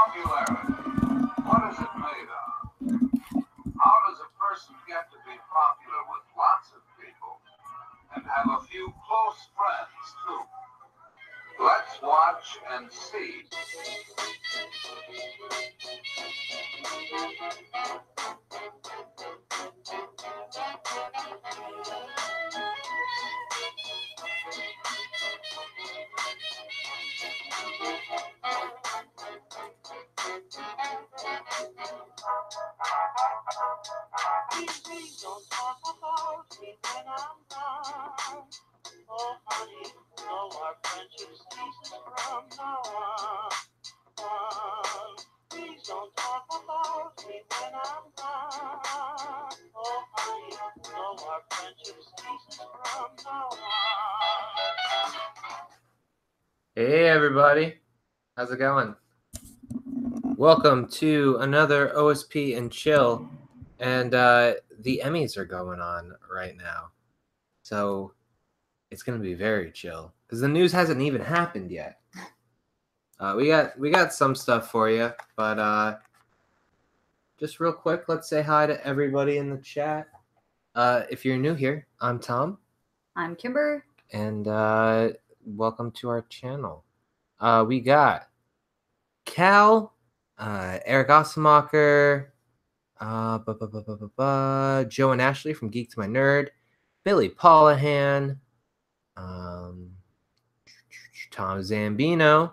Popularity. What is it made of? How does a person get to be popular with lots of people and have a few close friends too? Let's watch and see. Please don't talk about me when I'm gone. Oh, honey, no, our friendship ceases from now on. Please don't talk about me when I'm gone. Oh, honey, no, our friendship ceases from now on. Hey everybody, how's it going? Welcome to another OSP and Chill, and the Emmys are going on right now, so it's gonna be very chill because the news hasn't even happened yet. We got some stuff for you, but just real quick, let's say hi to everybody in the chat. If you're new here, I'm Tom. I'm Kimber. And welcome to our channel. We got Cal, Eric Ossemacher, Joe and Ashley from Geek to My Nerd, Billy Pollihan, Tom Zambino,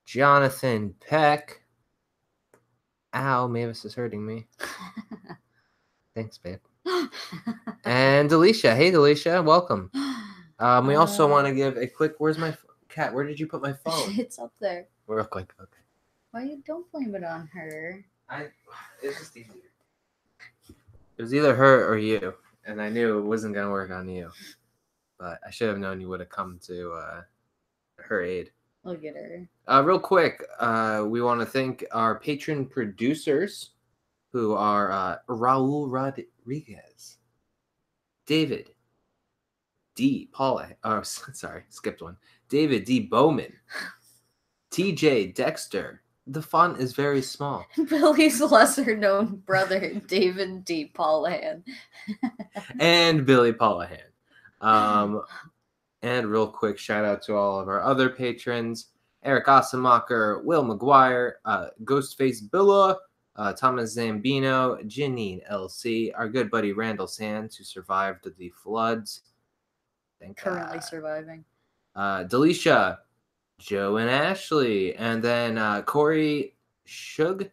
Jonathan Peck. Ow, Mavis is hurting me. Thanks, babe. And Delisha. Hey, Delisha, welcome. We also want to give a quick. Where's my cat? Where did you put my phone? It's up there. Real quick. Okay. Why you don't blame it on her? It's just easier. It was either her or you, and I knew it wasn't gonna work on you. But I should have known you would have come to her aid. Look at her. Real quick, we want to thank our patron producers, who are Raul Rodriguez, David D. Paula. Oh, sorry, skipped one. David D. Bowman, TJ Dexter. The font is very small. Billy's lesser-known brother, David D. Pollihan. And Billy Pollihan. And real quick, shout out to all of our other patrons: Eric Ossemacher, Will McGuire, Ghostface Billa, Thomas Zambino, Janine LC, our good buddy Randall Sands, who survived the floods. Currently surviving. Delisha, Joe and Ashley, and then Corey Shug,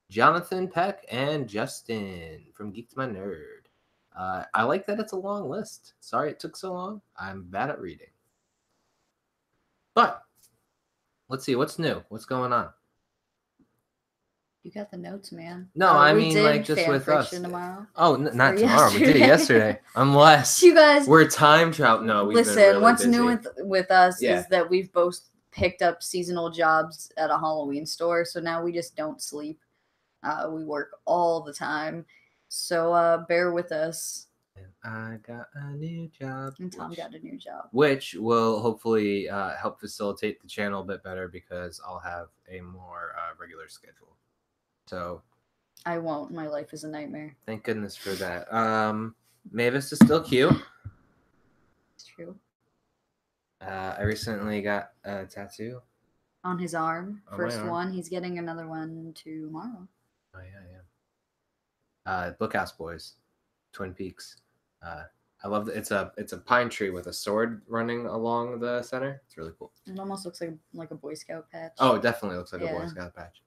Jonathan Peck, and Justin from Geek to My Nerd. I like that it's a long list. Sorry it took so long. I'm bad at reading. But let's see, what's new? What's going on? You got the notes, man. No, I mean like just with us. Tomorrow. Oh, not tomorrow. We did it yesterday. Unless you guys, we're time travel. No, we've listen. Been really what's busy. new with us is that we've both picked up seasonal jobs at a Halloween store, so now we just don't sleep. We work all the time, so bear with us. I got a new job. And Tom got a new job. Which will hopefully help facilitate the channel a bit better because I'll have a more regular schedule. So I won't. My life is a nightmare. Thank goodness for that. Mavis is still cute. It's true. I recently got a tattoo. On his arm. First one. He's getting another one tomorrow. Oh, yeah. Bookhouse Boys. Twin Peaks. I love that it's a pine tree with a sword running along the center. It's really cool. It almost looks like a Boy Scout patch. Oh, it definitely looks like a Boy Scout patch.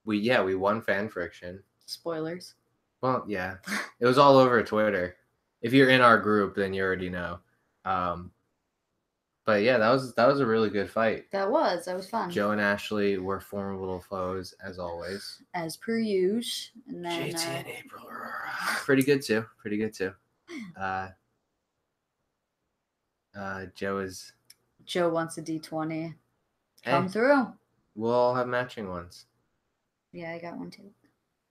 We won fan friction. Spoilers. Well, yeah. It was all over Twitter. If you're in our group, then you already know. But yeah, that was a really good fight. That was fun. Joe and Ashley were formidable foes as always. As per usual. And then JT and April were pretty good too. Joe wants a D20. Come through. We'll all have matching ones. Yeah, I got one too.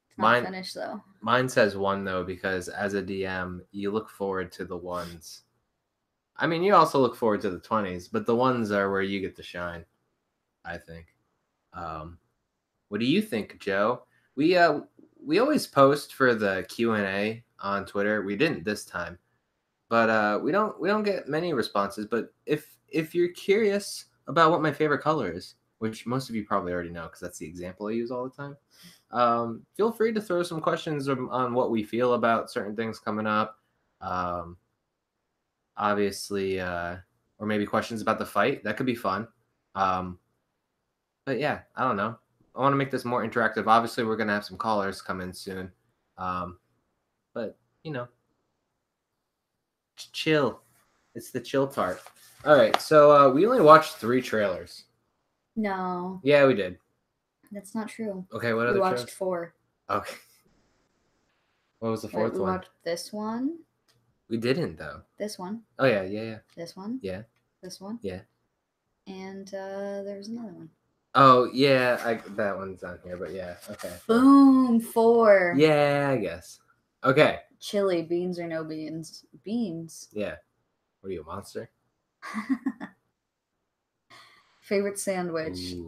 It's not finished though. Mine says 1 though because as a DM, you look forward to the ones. I mean, you also look forward to the 20s, but the ones are where you get to shine. I think. What do you think, Joe? We always post for the Q&A on Twitter. We didn't this time, but we don't get many responses. But if you're curious about what my favorite color is, which most of you probably already know because that's the example I use all the time, feel free to throw some questions on what we feel about certain things coming up. Obviously, or maybe questions about the fight. That could be fun. But yeah, I don't know. I want to make this more interactive. Obviously, we're gonna have some callers come in soon. But you know, chill. It's the chill part. All right, so we only watched 3 trailers. No, Yeah, we did. that's not true. Okay, what We other watched trailers? 4. Okay. What was the Wait, fourth we one? watched this one, We didn't though. this one, Oh yeah. this one, Yeah. this one, Yeah. and there was another one. Oh yeah, that one's on here, but yeah, okay. Boom, 4. Yeah, I guess. Okay. Chili, beans or no beans? Beans. Yeah. What are you, a monster? Favorite sandwich? Ooh.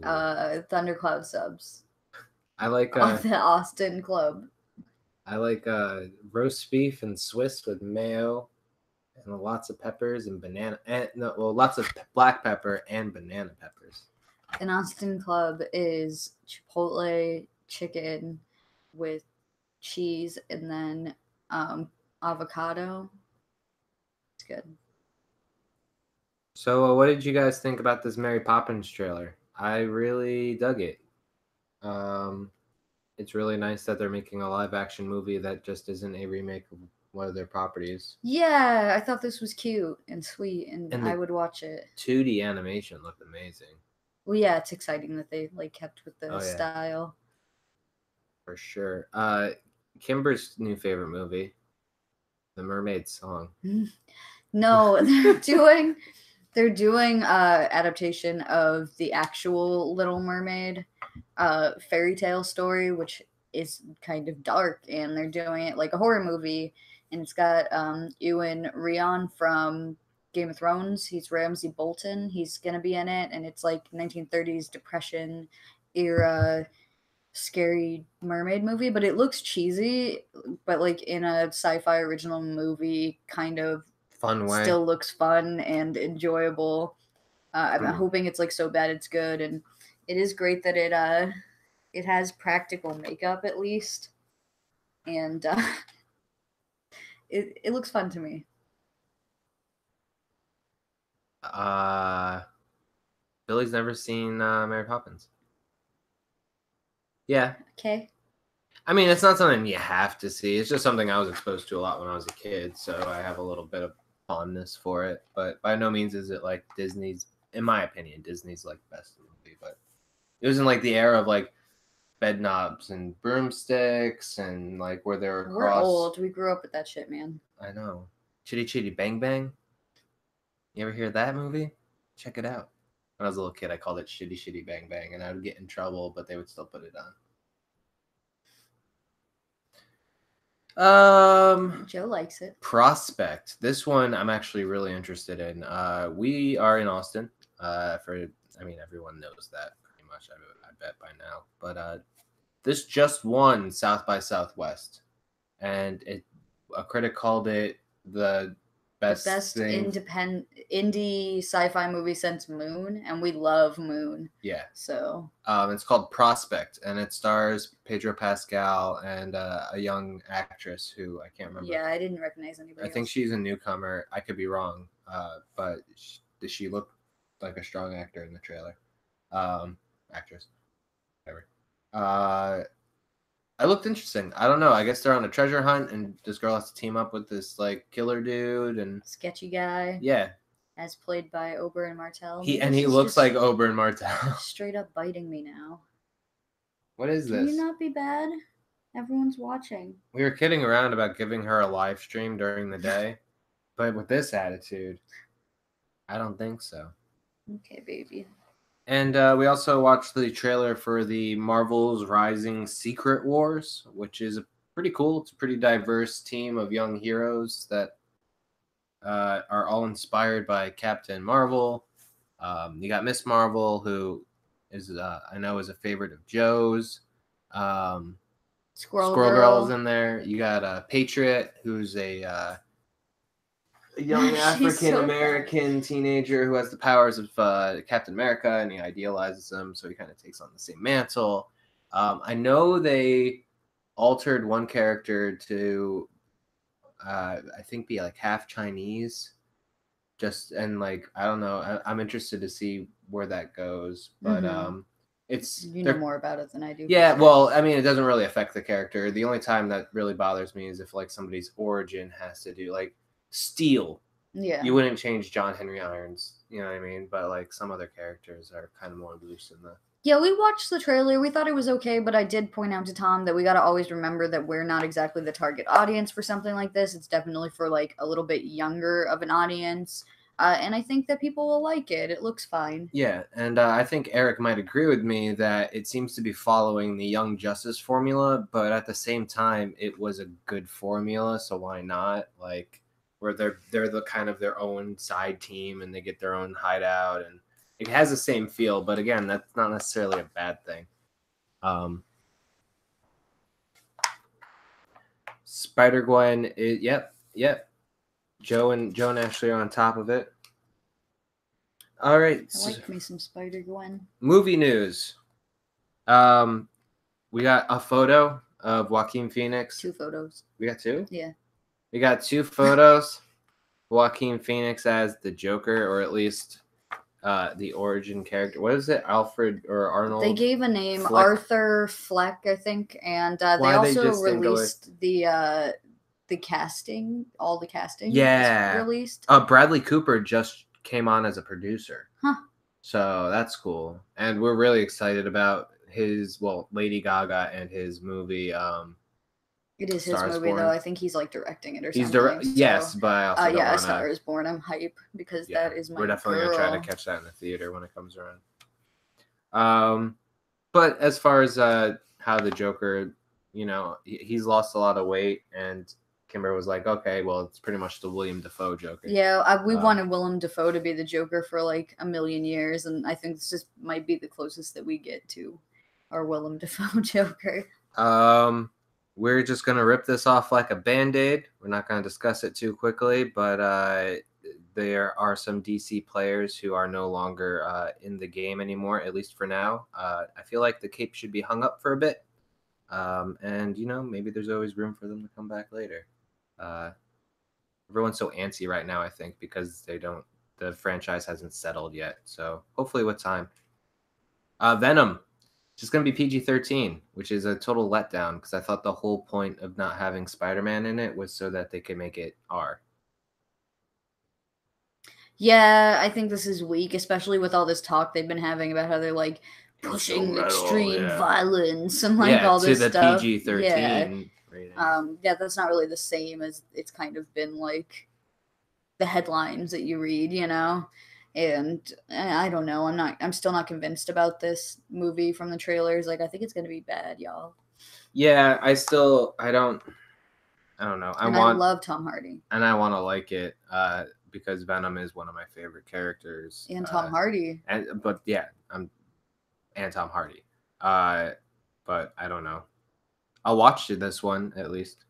Thundercloud subs. I like Of the Austin Club. I like roast beef and Swiss with mayo and lots of peppers and banana and lots of black pepper and banana peppers. An Austin Club is Chipotle chicken with cheese and then avocado. It's good. So what did you guys think about this Mary Poppins trailer? I really dug it. It's really nice that they're making a live action movie that just isn't a remake of one of their properties. Yeah, I thought this was cute and sweet, and I would watch it. 2D animation looked amazing. Well, yeah, it's exciting that they kept with the Oh, yeah. style. For sure. Kimber's new favorite movie, The Mermaid Song. No, they're doing adaptation of the actual Little Mermaid fairy tale story, which is kind of dark, and they're doing it like a horror movie, and it's got Ewan Rion from Game of Thrones. He's Ramsay Bolton. He's gonna be in it, and it's like 1930s Depression era scary mermaid movie, but it looks cheesy, but like in a sci-fi original movie kind of Fun way. still looks fun and enjoyable. I'm hoping it's like so bad it's good, and it is great that it has practical makeup at least, and it looks fun to me. Billy's never seen Mary Poppins. Yeah. Okay. I mean, it's not something you have to see. It's just something I was exposed to a lot when I was a kid, so I have a little bit of fondness for it. But by no means is it like Disney's, in my opinion, Disney's like best movie. But it was in like the era of like bed knobs and broomsticks and like where they were We're old. We grew up with that shit, man. I know. Chitty Chitty Bang Bang. You ever hear that movie? Check it out. When I was a little kid, I called it Shitty Shitty Bang Bang, and I would get in trouble, but they would still put it on. Joe likes it. Prospect. This one I'm actually really interested in. We are in Austin. Everyone knows that pretty much. I bet by now. But this just won South by Southwest, and a critic called it the best indie sci-fi movie since Moon, and we love Moon. Yeah. So it's called Prospect, and it stars Pedro Pascal and a young actress who I can't remember. Yeah, I didn't recognize anybody. I think she's a newcomer. I could be wrong, but does she look like a strong actor in the trailer? Actress, whatever. It looked interesting. I don't know. I guess they're on a treasure hunt, and this girl has to team up with this like killer dude and sketchy guy. Yeah. As played by Oberyn Martell. He looks like Oberyn Martell. Straight up biting me now. What is this? Can you not be bad? Everyone's watching. We were kidding around about giving her a live stream during the day, but with this attitude, I don't think so. Okay, baby. And we also watched the trailer for the Marvel's Rising Secret Wars, which is pretty cool. It's a pretty diverse team of young heroes that are all inspired by Captain Marvel. You got Miss Marvel, who is I know is a favorite of Joe's. Squirrel Girl's Girl. in there. You got Patriot, who's a young She's African so American teenager who has the powers of Captain America, and he idealizes him, so he kind of takes on the same mantle. I know they altered one character to, I think, be like half Chinese. And like, I don't know. I'm interested to see where that goes, but it's You know more about it than I do. yeah, for sure. well, I mean, it doesn't really affect the character. The only time that really bothers me is if like somebody's origin has to do like Steel. Yeah. You wouldn't change John Henry Irons, you know what I mean? But like some other characters are kind of more loose in the. Yeah, we watched the trailer. We thought it was okay, but I did point out to Tom that we got to always remember that we're not exactly the target audience for something like this. It's definitely for like a little bit younger of an audience. And I think that people will like it. It looks fine. Yeah, and I think Eric might agree with me that it seems to be following the Young Justice formula, but at the same time, it was a good formula, so why not? Like, where they're the kind of their own side team, and they get their own hideout, and it has the same feel. But again, that's not necessarily a bad thing. Spider-Gwen, yep. Joe and Ashley are on top of it. All right. I like me some Spider-Gwen. Movie news. We got a photo of Joaquin Phoenix. 2 photos. We got 2? Yeah. We got 2 photos. Joaquin Phoenix as the Joker, or at least the origin character. What is it? Alfred or Arnold? They gave a name, Fleck. Arthur Fleck, I think, and they also released the casting. All the casting. Yeah. Released. Bradley Cooper just came on as a producer. Huh. So that's cool, and we're really excited about Lady Gaga and his movie. It is his Stars movie, Born. though. I think he's like directing it or He's something. yes, but I also don't A wanna, Star is Born. I'm hype because that is my. We're definitely girl. gonna try to catch that in the theater when it comes around. But as far as how the Joker, he's lost a lot of weight, and Kimber was like, okay, well, it's pretty much the William Dafoe Joker. Yeah, we wanted Willem Dafoe to be the Joker for like a million years, and I think this just might be the closest that we get to our Willem Dafoe Joker. We're just gonna rip this off like a Band-Aid. We're not gonna discuss it too quickly, but there are some DC players who are no longer in the game anymore, at least for now. I feel like the cape should be hung up for a bit, and maybe there's always room for them to come back later. Everyone's so antsy right now, I think, because the franchise hasn't settled yet. So hopefully with time. Venom, it's just going to be PG-13, which is a total letdown because I thought the whole point of not having Spider-Man in it was so that they could make it R. Yeah, I think this is weak, especially with all this talk they've been having about how they're like pushing extreme violence and like all this stuff. To the PG-13 rating. Yeah, that's not really the same as it's kind of been like the headlines that you read, and I don't know. I'm still not convinced about this movie from the trailers. Like, I think it's gonna be bad, y'all. Yeah, I don't know. I love Tom Hardy, and I want to like it because Venom is one of my favorite characters. And Tom Hardy. And Tom Hardy. But I don't know. I'll watch this one at least.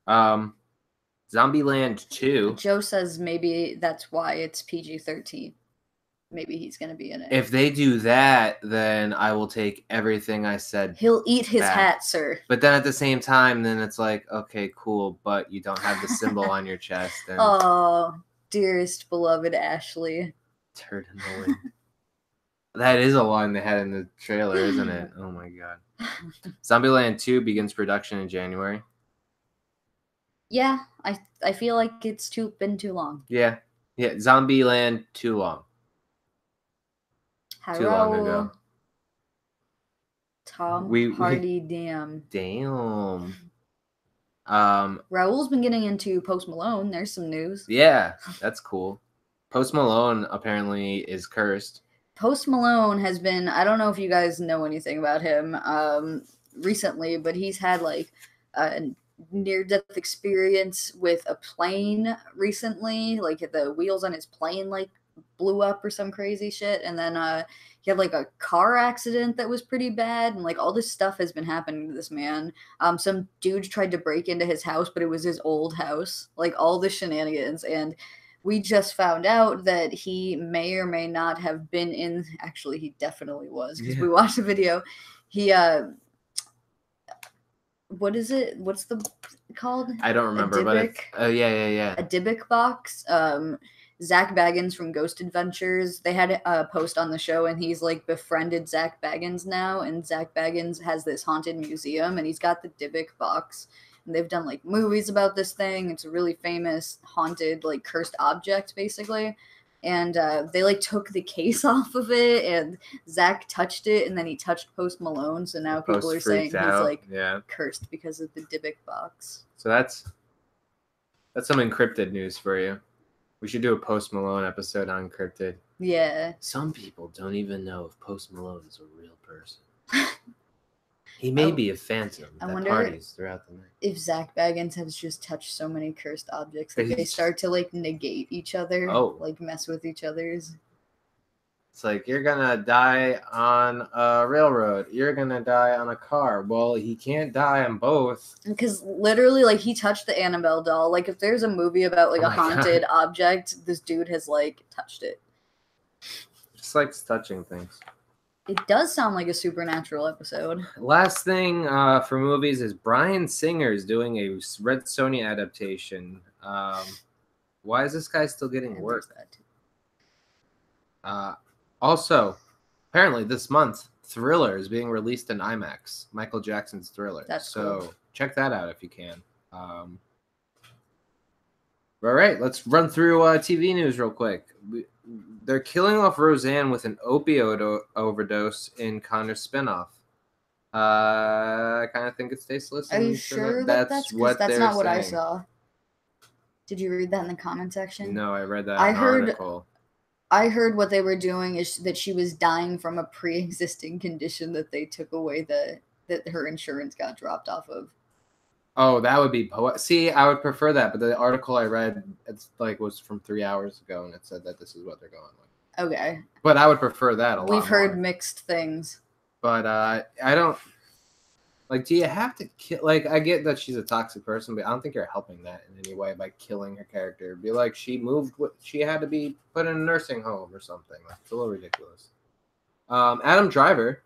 Zombieland 2. Joe says maybe that's why it's PG-13. Maybe he's going to be in it. If they do that, then I will take everything I said. He'll eat his back. hat, sir. But then at the same time, then it's like, okay, cool, but you don't have the symbol on your chest. And oh, dearest beloved Ashley. Turd in the wind. That is a line they had in the trailer, isn't it? Oh my god. Zombieland 2 begins production in January. Yeah, I feel like it's been too long. Yeah. Zombieland too long. Hello. Too long ago. Tom Hardy, damn. Raul's been getting into Post Malone. There's some news. Yeah, that's cool. Post Malone apparently is cursed. Post Malone has been, I don't know if you guys know anything about him recently, but he's had like a near-death experience with a plane recently. Like the wheels on his plane like blew up or some crazy shit, and then he had like a car accident that was pretty bad, and like all this stuff has been happening to this man. Some dude tried to break into his house, but it was his old house. Like all the shenanigans, and we just found out that he may or may not have been in. Actually, he definitely was, because we watched the video. He what is it? What's the called? I don't remember, but it's, yeah. A Dybbuk box. Zach Baggins from Ghost Adventures, they had a post on the show, and he's like befriended Zach Baggins now, and Zach Baggins has this haunted museum, and he's got the Dybbuk box, and they've done like movies about this thing. It's a really famous haunted, like cursed object, basically. And they like took the case off of it, and Zach touched it, and then he touched Post Malone, so now people are saying he's like cursed because of the Dybbuk box. So that's some encrypted news for you. We should do a Post Malone episode on encrypted. Yeah. Some people don't even know if Post Malone is a real person. He may be a phantom that parties throughout the night. If Zach Baggins has just touched so many cursed objects that they start to like negate each other, like mess with each other's. It's like, you're gonna die on a railroad. You're gonna die on a car. Well, he can't die on both. Because literally, like, he touched the Annabelle doll. Like, if there's a movie about like a haunted object, this dude has like touched it. Just likes touching things. It does sound like a Supernatural episode. Last thing for movies is Bryan Singer's doing a Red Sonja adaptation. Why is this guy still getting work? Also, apparently this month, Thriller is being released in IMAX. Michael Jackson's Thriller. That's so cool. Check that out if you can. All right, let's run through TV news real quick. They're killing off Roseanne with an opioid overdose in Connor's spinoff. I kind of think it's tasteless. Are you sure that's what that's not what I saw? Did you read that in the comment section? No, I read that in an article. I heard what they were doing is that she was dying from a pre-existing condition that they took away that her insurance got dropped off of. Oh, that would be See, I would prefer that, but the article I read, it's like was from 3 hours ago, and it said that this is what they're going with. Okay. But I would prefer that a lot. We've heard mixed things. But I don't like. Do you have to kill? Like, I get that she's a toxic person, but I don't think you're helping that in any way by killing her character. Be like, she moved. She had to be put in a nursing home or something. Like, it's a little ridiculous. Adam Driver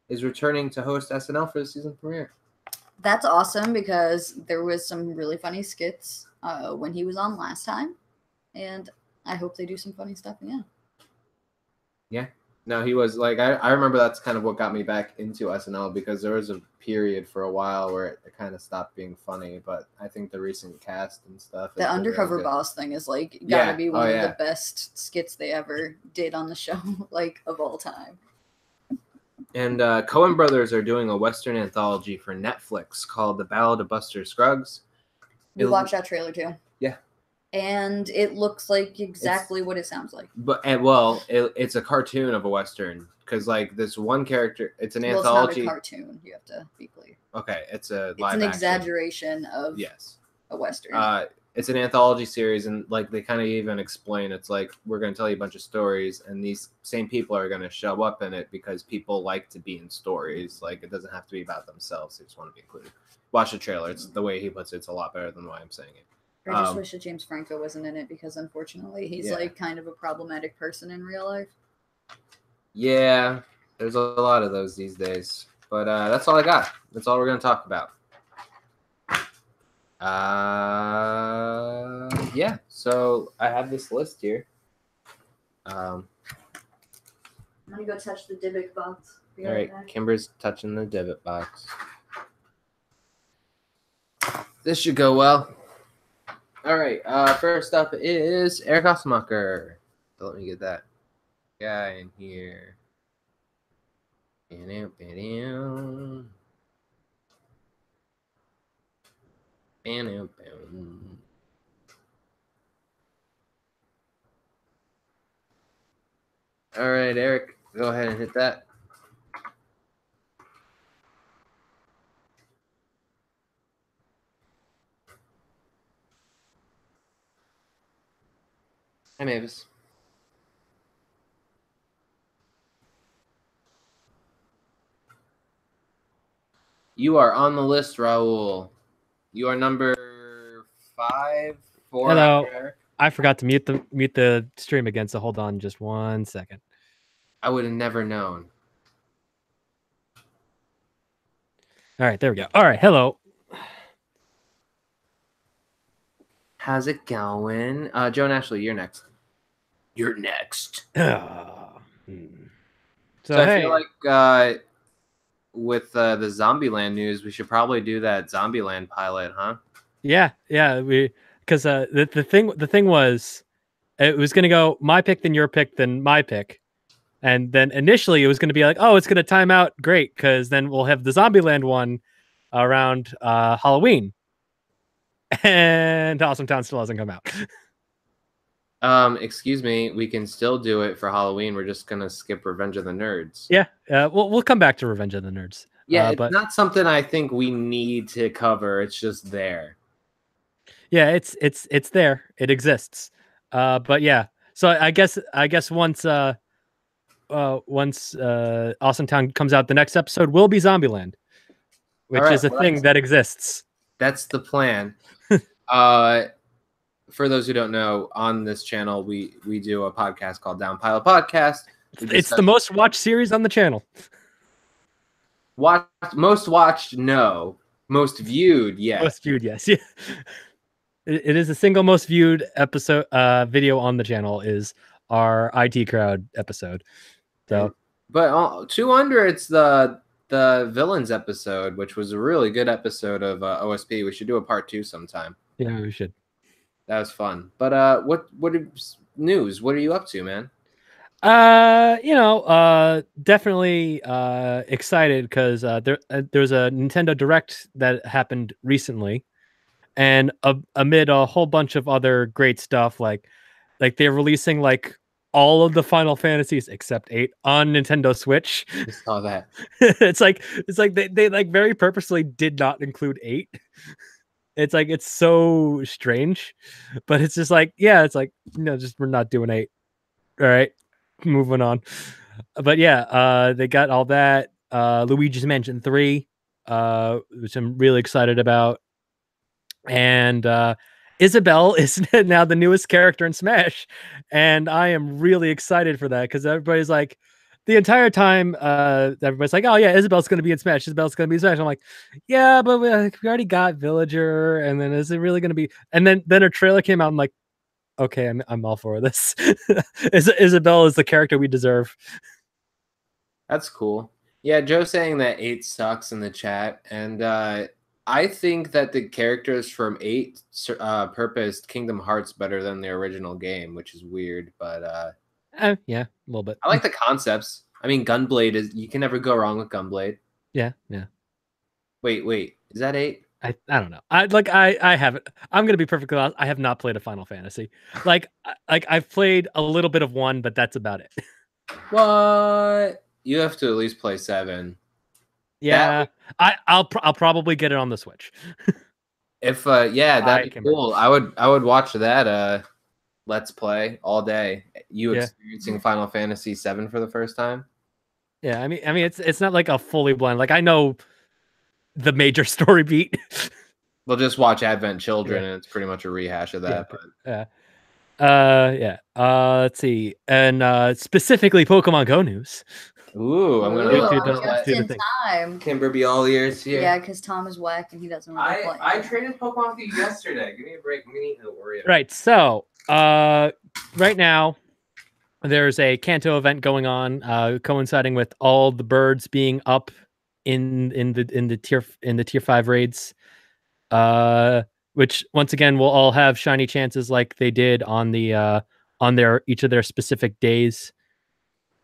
is returning to host SNL for the season premiere. That's awesome because there was some really funny skits when he was on last time, and I hope they do some funny stuff again. Yeah. No, he was like, I remember that's kind of what got me back into SNL, because there was a period for a while where it kind of stopped being funny, but I think the recent cast and stuff. The Undercover Boss thing is like gotta be one of the best skits they ever did on the show, like of all time. And Coen Brothers are doing a Western anthology for Netflix called The Ballad of Buster Scruggs. We watched that trailer too. Yeah. And it looks like exactly what it sounds like. But it's a cartoon of a Western, because like this one character, it's an anthology. It's not a cartoon. You have to be clear. Okay, it's an exaggeration of a Western. It's an anthology series, and like they kind of even explain, it's like, we're going to tell you a bunch of stories, and these same people are going to show up in it because people like to be in stories. Like, it doesn't have to be about themselves; they just want to be included. Watch the trailer; it's the way he puts it. It's a lot better than the way I'm saying it. I just wish that James Franco wasn't in it, because unfortunately he's like kind of a problematic person in real life. Yeah, there's a lot of those these days. But that's all I got. That's all we're going to talk about. Yeah, so I have this list here. I'm going to go touch the Dybbuk box. All right, Kimber's touching the Dybbuk box. This should go well. All right, first up is Eric Osmacher. So let me get that guy in here. All right, Eric, go ahead and hit that. Hi, Mavis. You are on the list, Raul. You are number 5, 4. Hello. after Eric. I forgot to mute the stream again, so hold on just 1 second. I would have never known. All right, there we go. All right, hello. How's it going? Joe and Ashley, you're next. You're next. So, So I hey, feel like with the Zombieland news, we should probably do that Zombieland pilot, huh? yeah, because the thing was, it was gonna go my pick, then your pick, then my pick, and then initially it was gonna be like, oh, it's gonna time out great, because then we'll have the Zombieland one around Halloween, and Awesome Town still hasn't come out. Excuse me, we can still do it for Halloween. We're just gonna skip Revenge of the Nerds. Yeah, we'll come back to Revenge of the Nerds. Yeah, it's but not something I think we need to cover. It's just there. yeah, it's there. It exists. But yeah, so I guess once Awesome Town comes out, the next episode will be Zombieland, which All right, is a thing that exists. That's the plan. For those who don't know, on this channel, we do a podcast called Down Pilot Podcast. It's the most watched series on the channel. Most watched, no. Most viewed, yes. Most viewed, yes. Yeah. It is the single most viewed episode video on the channel is our IT crowd episode. So, but 200, it's the villains episode, which was a really good episode of OSP. We should do a part 2 sometime. Yeah, we should. That was fun. But what is news? What are you up to, man? Definitely excited because there's a Nintendo Direct that happened recently, and amid a whole bunch of other great stuff, like they're releasing like all of the Final Fantasies except 8 on Nintendo Switch. I saw that. it's like they like very purposely did not include 8. It's like, it's so strange, but it's just like, yeah, it's like, just we're not doing 8. All right, moving on. But yeah, they got all that. Luigi's Mansion 3, which I'm really excited about. And Isabelle is now the newest character in Smash. And I am really excited for that because everybody's like, the entire time, everybody's like, oh yeah, Isabelle's going to be in Smash. Isabelle's going to be in Smash. I'm like, yeah, but we already got Villager. And then is it really going to be? And then her trailer came out. I'm like, okay, I'm all for this. Isabelle is the character we deserve. That's cool. Yeah, Joe saying that 8 sucks in the chat. And I think that the characters from 8 purposed Kingdom Hearts better than the original game, which is weird. But yeah, a little bit. I like the concepts. I mean, Gunblade is, you can never go wrong with Gunblade. Yeah. Wait, is that 8? I don't know. I haven't. I'm gonna be perfectly honest. I have not played a Final Fantasy. Like I've played a little bit of 1, but that's about it. What? You have to at least play 7. Yeah, I'll probably get it on the Switch. If yeah, that'd be cool. I would watch that Let's Play all day. You experiencing Final Fantasy 7 for the first time? Yeah, I mean it's not like a fully blind. Like I know the major story beat. We'll just watch Advent Children, and it's pretty much a rehash of that. Let's see, and specifically Pokemon Go news. Ooh, I'm gonna just in time. Kimber be all ears here. Yeah, because Tom is whack and he doesn't really play. I traded Pokemon with you yesterday. Give me a break. We need to worry about. Right. So, right now, there's a Kanto event going on, coinciding with all the birds being up in the tier 5 raids, which once again will all have shiny chances like they did on the on each of their specific days.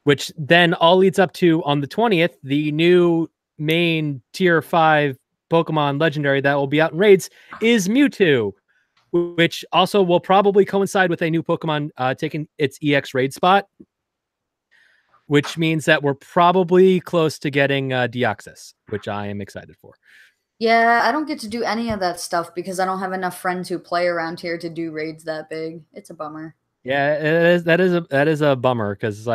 Which then all leads up to, on the 20th, the new main tier 5 Pokemon legendary that will be out in raids is Mewtwo, which also will probably coincide with a new Pokemon taking its EX raid spot, which means that we're probably close to getting Deoxys, which I am excited for. Yeah, I don't get to do any of that stuff because I don't have enough friends who play around here to do raids that big. It's a bummer. Yeah, that is a bummer because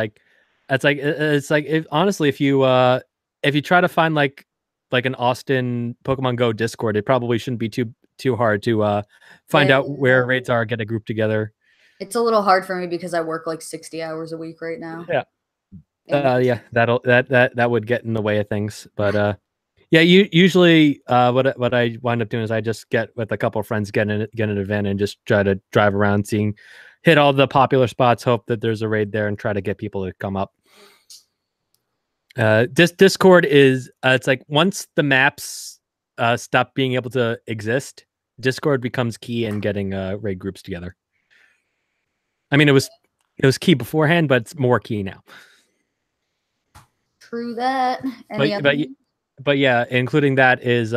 honestly, if you try to find like like an Austin Pokemon Go Discord, it probably shouldn't be too hard to find out where raids are, get a group together. It's a little hard for me because I work like 60 hours a week right now. Yeah. Yeah, that would get in the way of things. But yeah, usually what I wind up doing is I just get with a couple of friends, get an event and just try to drive around, hit all the popular spots, hope that there's a raid there, and try to get people to come up. Discord is it's like once the maps stop being able to exist, Discord becomes key in getting raid groups together. I mean, it was key beforehand, but it's more key now. True that. But yeah, including that is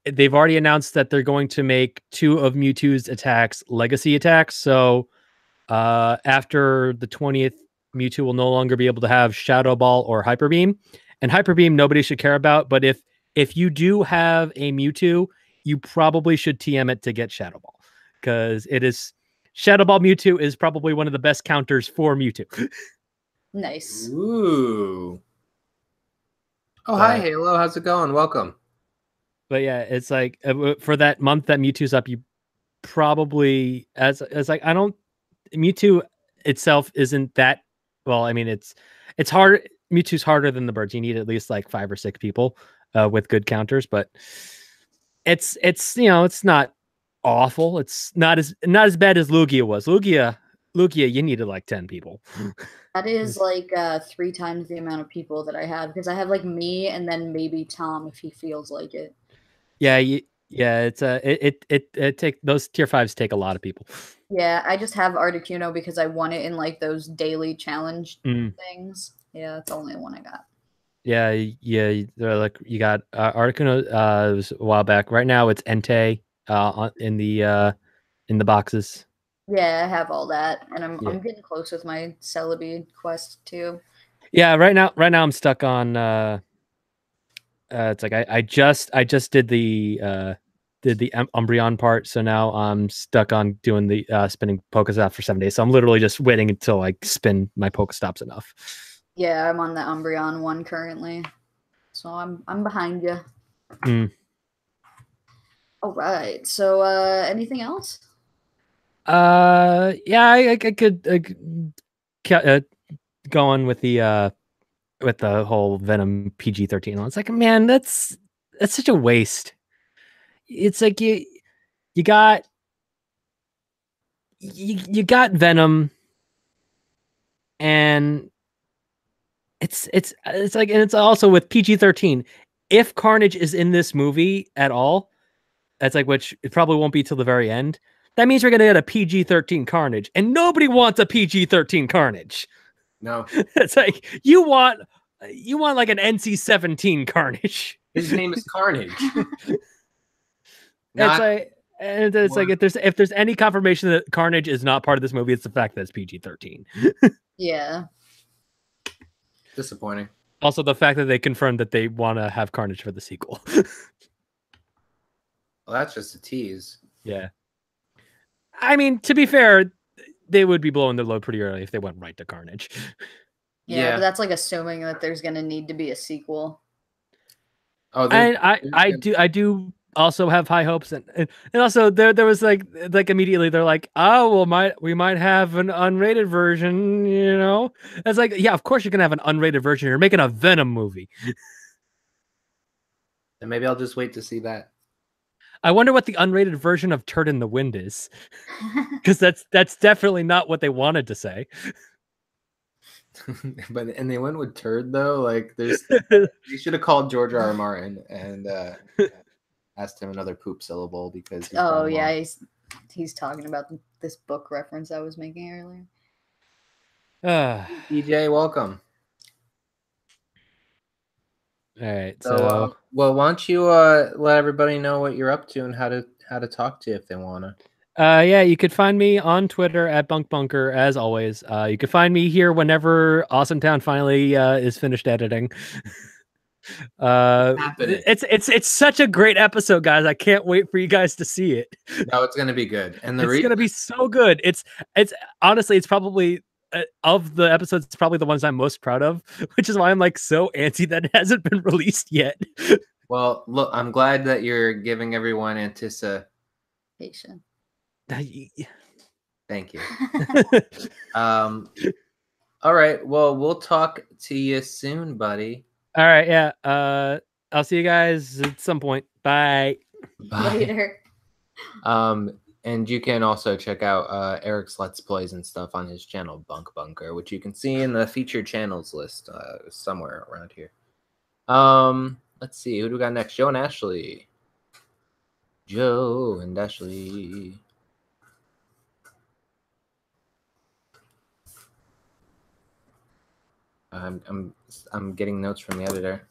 they've already announced that they're going to make 2 of Mewtwo's attacks legacy attacks. So after the 20th, Mewtwo will no longer be able to have Shadow Ball or Hyper Beam. And Hyper Beam nobody should care about, but if you do have a Mewtwo, you probably should TM it to get Shadow Ball, because Shadow Ball Mewtwo is probably one of the best counters for Mewtwo. Nice. Ooh. Oh, hi, Halo. How's it going? Welcome. But yeah, it's like for that month that Mewtwo's up, you probably as like Mewtwo itself isn't that well. I mean, it's hard. Mewtwo's harder than the birds. You need at least like 5 or 6 people with good counters, but it's it's not awful. It's not as bad as Lugia was. Lugia, you needed like 10 people. That is like 3 times the amount of people that I have, because I have like me and then maybe Tom if he feels like it. Yeah, it's it take those tier 5s take a lot of people. Yeah, I just have Articuno because I won it in like those daily challenge things. Yeah, that's the only one I got. Yeah, they're like you got Articuno. It was a while back. Right now it's Entei in the boxes. Yeah, I have all that, and I'm getting close with my Celebi quest too. Yeah, right now I'm stuck on. It's like I just did the Umbreon part, so now I'm stuck on doing the spinning Pokestops for 7 days. So I'm literally just waiting until I spin my Pokestops enough. Yeah, I'm on the Umbreon one currently, so I'm behind you. All right. So anything else? Yeah, I could go on with the whole Venom PG-13. It's like, man, that's such a waste. It's like you got Venom, and it's like, and it's also with PG-13. If Carnage is in this movie at all, that's like, which it probably won't be till the very end. That means we're gonna get a PG-13 Carnage, and nobody wants a PG-13 Carnage. No, it's like you want like an NC-17 Carnage. His name is Carnage. It's like if there's any confirmation that Carnage is not part of this movie, it's the fact that it's PG-13. Yeah. Disappointing. Also, the fact that they confirmed that they want to have Carnage for the sequel. Well, that's just a tease. Yeah. I mean, to be fair, they would be blowing their load pretty early if they went right to Carnage. Yeah, but that's like assuming that there's going to need to be a sequel. Oh, I do also have high hopes, and also there was like immediately they're like, oh well, we might have an unrated version, you know. It's like, yeah, of course you're gonna have an unrated version. You're making a Venom movie. And maybe I'll just wait to see that. I wonder what the unrated version of Turd in the Wind is, because that's definitely not what they wanted to say. And they went with turd though. Like they should have called George R. Martin and asked him another poop syllable because. Oh yeah, he's talking about this book reference I was making earlier. DJ, welcome. All right, so well, why don't you let everybody know what you're up to and how to talk to you if they wanna. Yeah, you could find me on Twitter at BunkBunker as always. You could find me here whenever Awesome Town finally is finished editing. It's such a great episode, guys. I can't wait for you guys to see it. No, it's gonna be good, and it's gonna be so good. It's honestly, it's probably of the episodes, it's probably the ones I'm most proud of, which is why I'm like so antsy that it hasn't been released yet. Well, look, I'm glad that you're giving everyone anticipation. Thank you. All right. Well, we'll talk to you soon, buddy. All right. Yeah. I'll see you guys at some point. Bye. Bye. Later. And you can also check out Eric's Let's Plays and stuff on his channel, Bunk Bunker, which you can see in the featured channels list somewhere around here. Let's see. Who do we got next? Joe and Ashley. Joe and Ashley. I'm getting notes from the editor.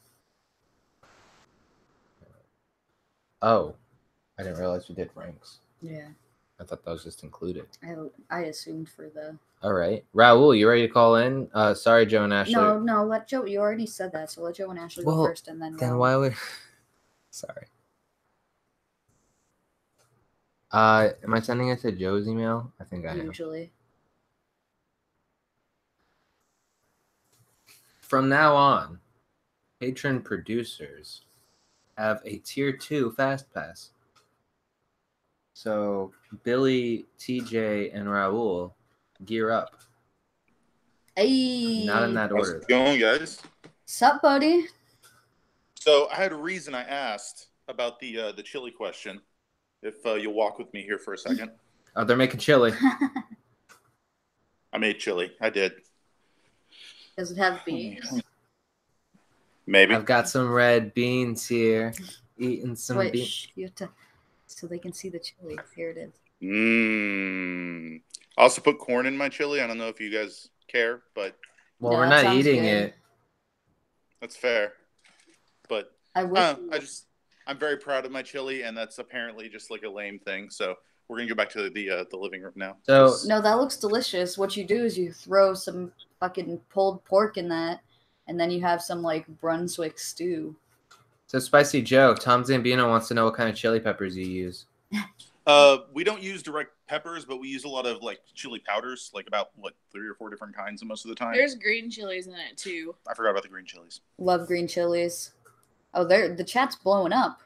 Oh, I didn't realize we did ranks. Yeah. I thought that was just included. I assumed for the. All right, Raul, you ready to call in? Sorry, Joe and Ashley. No, let Joe. You already said that, so let Joe and Ashley go first, and then. Then why would? Sorry. Am I sending it to Joe's email? I think I am. Usually. From now on, patron producers have a tier 2 fast pass. So Billy, TJ, and Raul gear up. Hey. Not in that How's order. it going, guys? Sup, buddy? So I had a reason I asked about the chili question. If you'll walk with me here for a second. Oh, they're making chili. I made chili. I did. Does it have beans? Maybe. I've got some red beans here. Eating some Wait, beans. you have to, so they can see the chili. Here it is. Mmm. I also put corn in my chili. I don't know if you guys care, but Well, No, we're that not sounds eating good. it. that's fair. But I wish. I'm very proud of my chili, and that's apparently just like a lame thing. So we're gonna go back to the living room now. So No, that looks delicious. What you do is you throw some fucking pulled pork in that, and then you have some like Brunswick stew. So Spicy Joe, Tom Zambino wants to know what kind of chili peppers you use. We don't use direct peppers, but we use a lot of like chili powders, like about 3 or 4 different kinds most of the time. There's green chilies in it too. I forgot about the green chilies. Love green chilies. Oh, the chat's blowing up.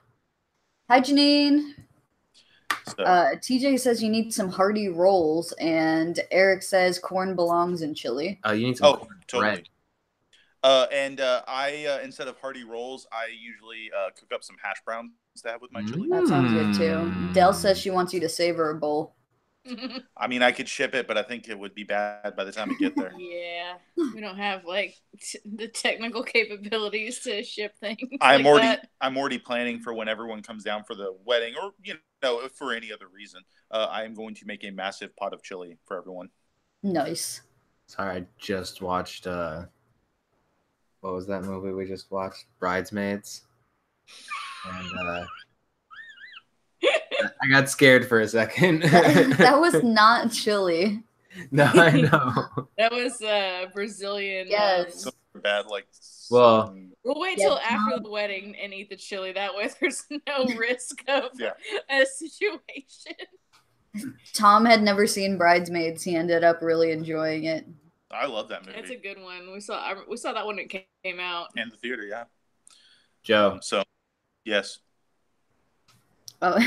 Hi, Janine. So, TJ says you need some hearty rolls, and Eric says corn belongs in chili. Oh, you need some corn totally. bread. I instead of hearty rolls, I usually cook up some hash browns to have with my chili. That sounds good too. Dell says she wants you to save her a bowl. I mean, I could ship it, but I think it would be bad by the time we get there. Yeah, we don't have like the technical capabilities to ship things. I'm like already planning for when everyone comes down for the wedding, or for any other reason. I am going to make a massive pot of chili for everyone. Nice. Sorry, I just watched what was that movie we just watched? Bridesmaids. And I got scared for a second. That was not chili. No, I know. That was Brazilian. Yes. So bad, Well, We'll wait till after the wedding and eat the chili. That way there's no risk of a situation. Tom had never seen Bridesmaids. He ended up really enjoying it. I love that movie. It's a good one. We saw that when it came out. And the theater, yeah. Joe. So, yes. Oh.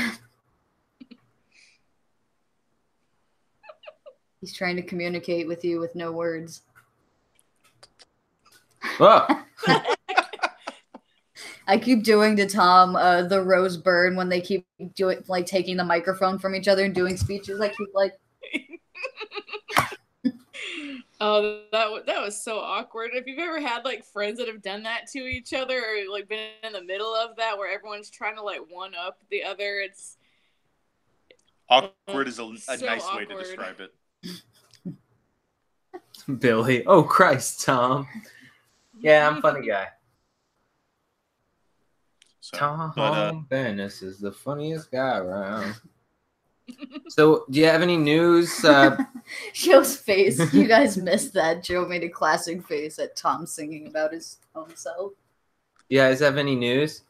He's trying to communicate with you with no words. Oh. I keep doing to Tom the rose burn when they keep doing like taking the microphone from each other and doing speeches. I keep like. Oh, that was so awkward. If you've ever had like friends that have done that to each other, or like been in the middle of that, where everyone's trying to like one up the other, it's awkward is a so nice awkward. way to describe it. Billy. Oh, Christ, Tom. Yeah, I'm a funny guy. So, Tom Bennis is the funniest guy around. So, do you have any news? Joe's face. You guys missed that. Joe made a classic face at Tom singing about his own self. You guys have any news?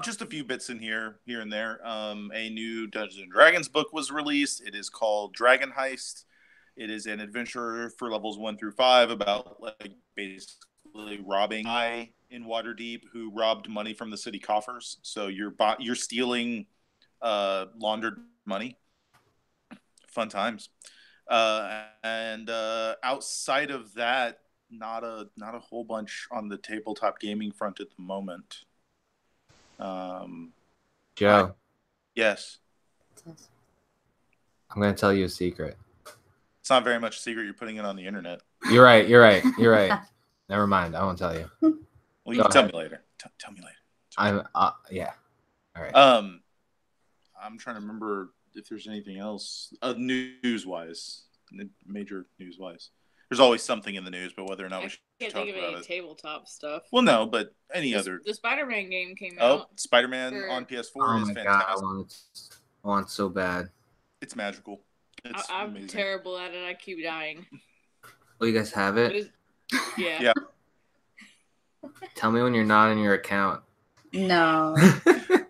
Just a few bits in here and there. A new Dungeons and Dragons book was released. It is called Dragon Heist. It is an adventure for levels 1 through 5 about like basically robbing a guy in Waterdeep who robbed money from the city coffers. So you're stealing laundered money. Fun times. And outside of that, not a whole bunch on the tabletop gaming front at the moment. Joe, Yes. I'm going to tell you a secret. It's not very much a secret. You're putting it on the internet. You're right. Never mind. I won't tell you. Well, you can tell me later. Tell me later. Yeah. All right. I'm trying to remember if there's anything else news-wise, major news-wise. There's always something in the news, but whether or not we should can't talk think of about any it. tabletop stuff. Well, no, but The other. The Spider-Man game came Oh, out. Spider-Man on PS4 is my fantastic. God, I want so bad. It's magical. It's I'm amazing. terrible at it. I keep dying. Oh, you guys have it? Yeah. Yeah. Tell me when you're not in your account. No.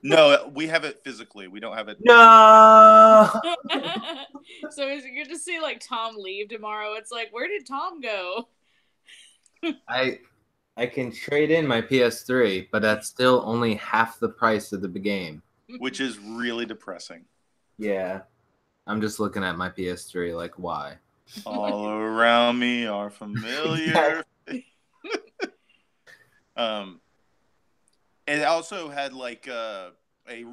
No, we have it physically. We don't have it. No. So is it good to see like Tom leave tomorrow? It's like, where did Tom go? I can trade in my PS3, but that's still only half the price of the game. Which is really depressing. Yeah. I'm just looking at my PS3 like, why? All around me are familiar. It also had like a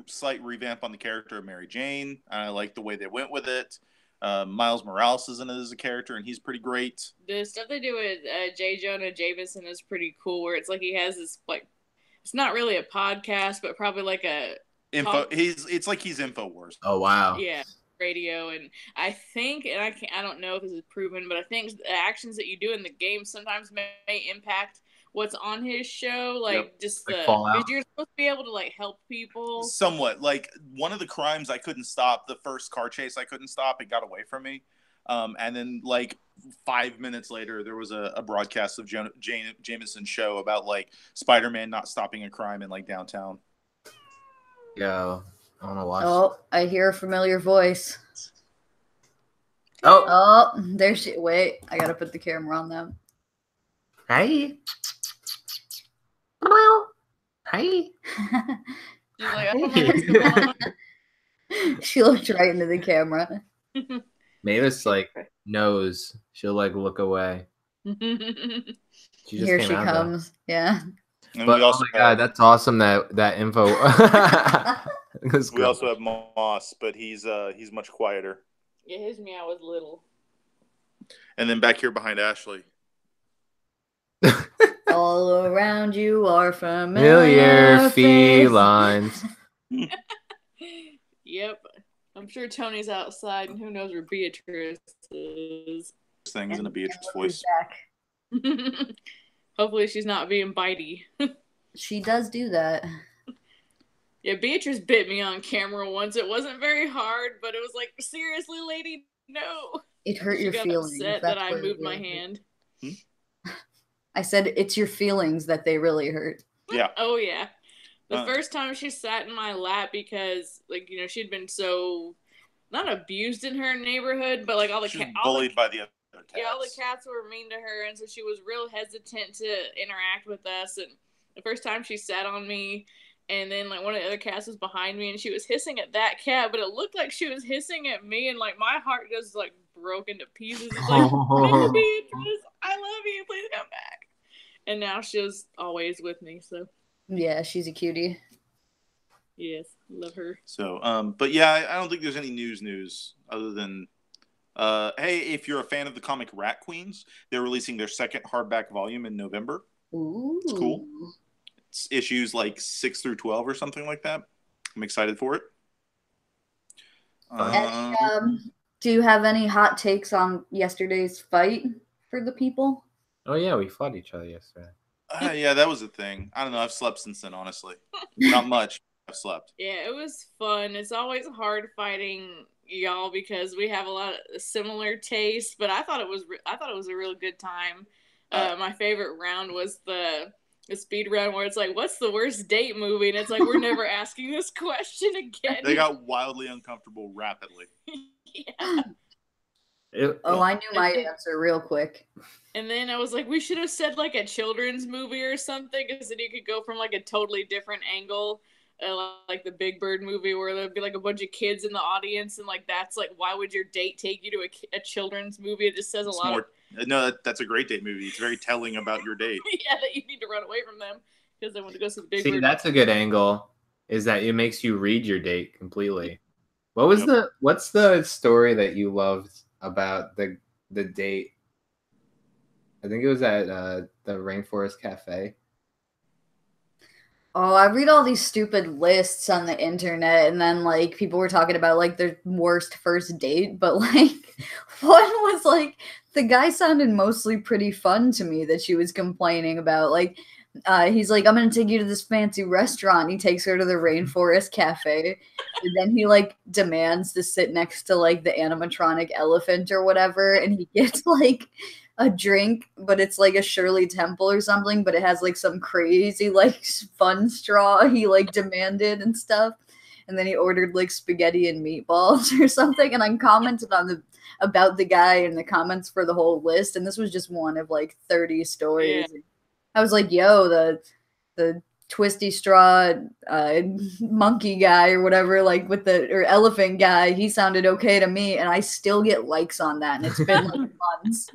slight revamp on the character of Mary Jane. I like the way they went with it. Miles Morales is in it as a character, and he's pretty great. The stuff they do with J. Jonah Jameson is pretty cool. Where it's like he has this like, it's not really a podcast, but probably like a It's like he's InfoWars. Oh wow. Yeah, radio, and I think, and I don't know if this is proven, but I think the actions that you do in the game sometimes may impact what's on his show, like just Like the Fallout. because you're supposed to be able to like help people. Somewhat. Like one of the crimes I couldn't stop, the first car chase I couldn't stop, it got away from me. And then like 5 minutes later, there was a broadcast of Jameson's show about like Spider-Man not stopping a crime in like downtown. Yo, I want to watch. Oh, I hear a familiar voice. Oh. Oh, there she. Wait, I gotta put the camera on them. Hi. Hi. She's like, I don't know what's going on. She looked right into the camera. Mavis like knows. She'll like look away. She just Here came she out of comes. Yeah. And But we also oh my god, that's awesome that info. we also have Moss, but he's much quieter. Yeah, his meow was little. And then back here behind Ashley. All around you are familiar felines. Yep. I'm sure Tony's outside, and who knows where Beatrice is. Things in a Beatrice voice. Back. Hopefully she's not being bitey. She does do that. Yeah, Beatrice bit me on camera once. It wasn't very hard, but it was like, seriously, lady, no. It hurt She your got feelings. upset That's that I what it moved my really hurt. hand. I said it's your feelings that they really hurt. Yeah. Oh, yeah. The first time she sat in my lap because, like, you know, she'd been so, not abused in her neighborhood, but, like, all the She was bullied by the other cats. Yeah, all the cats were mean to her, and so she was real hesitant to interact with us. And the first time she sat on me, and then like one of the other cats was behind me, and she was hissing at that cat, but it looked like she was hissing at me, and like my heart just like broke into pieces. It's like, no, Beatrice, I love you, please come back. And now she's always with me, so Yeah, she's a cutie. yes, love her. So, but yeah, I don't think there's any news other than, hey, if you're a fan of the comic Rat Queens, they're releasing their second hardback volume in November. Ooh. It's cool. It's issues like 6 through 12 or something like that. I'm excited for it. Do you have any hot takes on yesterday's fight for the people? Oh yeah, we fought each other yesterday. Yeah, that was a thing. I don't know. I've slept since then, honestly. Not much. I've slept. Yeah, it was fun. It's always hard fighting y'all because we have a lot of similar tastes, but I thought it was a real good time. My favorite round was the speed round where it's like, what's the worst date movie? And it's like, we're never asking this question again. They got wildly uncomfortable rapidly. Yeah. Oh, I knew my answer real quick. And then I was like, we should have said like a children's movie or something, because then you could go from like a totally different angle, like the Big Bird movie, where there'd be like a bunch of kids in the audience, and like that's like, why would your date take you to a children's movie? It just says It's a lot. more, no, that's a great date movie. It's very telling about your date. Yeah, that you need to run away from them because they want to go see the Big See, Bird. that's a good angle. Is that it makes you read your date completely. What was what's the story that you loved about the date? I think it was at the Rainforest Cafe. Oh, I read all these stupid lists on the internet, and then like people were talking about like their worst first date, but like one was like the guy sounded mostly pretty fun to me that she was complaining about. Like he's like, I'm gonna take you to this fancy restaurant. He takes her to the Rainforest Cafe, and then he like demands to sit next to like the animatronic elephant or whatever, and he gets like a drink, but it's like a Shirley Temple or something, but it has like some crazy like fun straw he like demanded and stuff. And then he ordered like spaghetti and meatballs or something. And I commented on about the guy in the comments for the whole list, and this was just one of like 30 stories. Yeah. I was like, yo, the twisty straw monkey guy or whatever, like with or elephant guy, he sounded okay to me, and I still get likes on that, and it's been like months.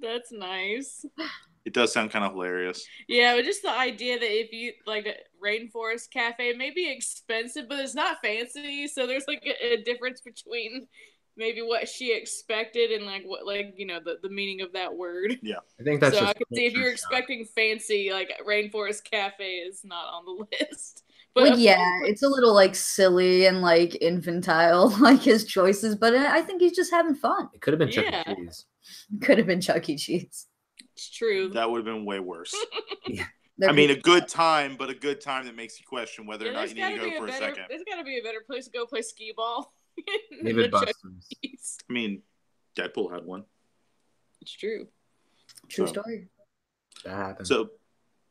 That's nice. It does sound kind of hilarious. Yeah, but just the idea that if you like a Rainforest Cafe, it may be expensive, but it's not fancy. So there's like a difference between maybe what she expected and like what, like, you know, the meaning of that word. Yeah, I think that's so. just I can see if you're expecting fancy, like Rainforest Cafe is not on the list. But like, yeah, it's a little like silly and like infantile, like his choices. But I think he's just having fun. It could have been Chuck E. Cheese. Could have been Chuck E. Cheese. It's true. That would have been way worse. Yeah. I mean, a good time, but a good time that makes you question whether or not you need to go for a second. There's got to be a better place to go play skee ball. David Buster's. I mean, Deadpool had one. It's true. True story. That happened. So,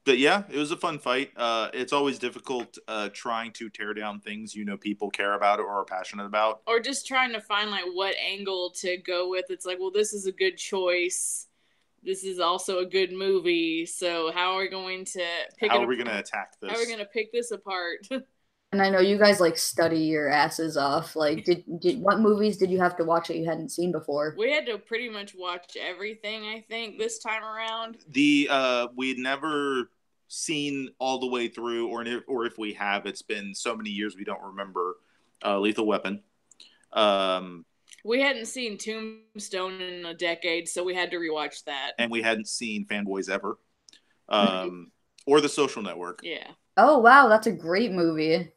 but yeah, it was a fun fight. It's always difficult trying to tear down things people care about or are passionate about. Or just trying to find like what angle to go with. It's like, well, this is a good choice. This is also a good movie. So how are we going to pick How are we going to attack this? How are we going to pick this apart? And I know you guys like study your asses off. Like, what movies did you have to watch that you hadn't seen before? We had to pretty much watch everything, I think, this time around. We'd never seen all the way through, or if we have, it's been so many years we don't remember. Lethal Weapon. We hadn't seen Tombstone in a decade, so we had to rewatch that. And we hadn't seen Fanboys ever, or The Social Network. Yeah. Oh wow, that's a great movie.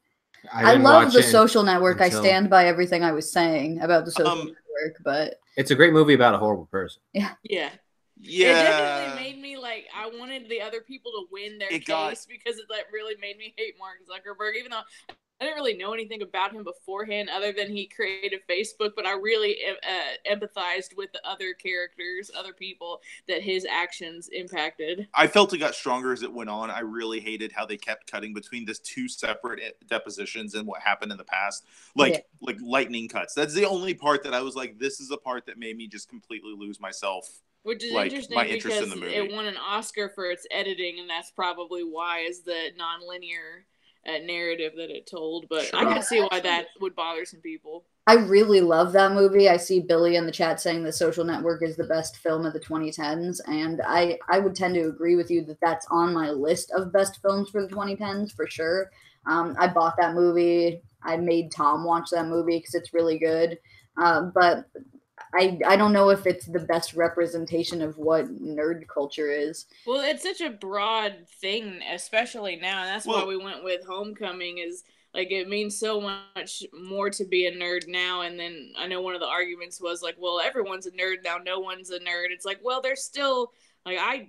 I love The Social Network. I stand by everything I was saying about The Social Network, but it's a great movie about a horrible person. Yeah. Yeah. It definitely made me like, I wanted the other people to win their case because it like really made me hate Mark Zuckerberg, even though I didn't really know anything about him beforehand other than he created Facebook, but I really empathized with the other characters, other people that his actions impacted. I felt it got stronger as it went on. I really hated how they kept cutting between this two separate depositions and what happened in the past. Like lightning cuts. That's the only part that I was like, this is a part that made me just completely lose myself. Which is like, interesting my interest because in the movie. It won an Oscar for its editing, and that's probably why is the non-linear narrative that it told. But sure. I can see why that would bother some people. I really love that movie. I see Billy in the chat saying The Social Network is the best film of the 2010s, and I would tend to agree with you that that's on my list of best films for the 2010s for sure. I bought that movie. I made Tom watch that movie because it's really good. But I don't know if it's the best representation of what nerd culture is. Well, it's such a broad thing, especially now, and that's why we went with Homecoming is like it means so much more to be a nerd now. And then I know one of the arguments was like, well, everyone's a nerd now, no one's a nerd. It's like, well, there's still like I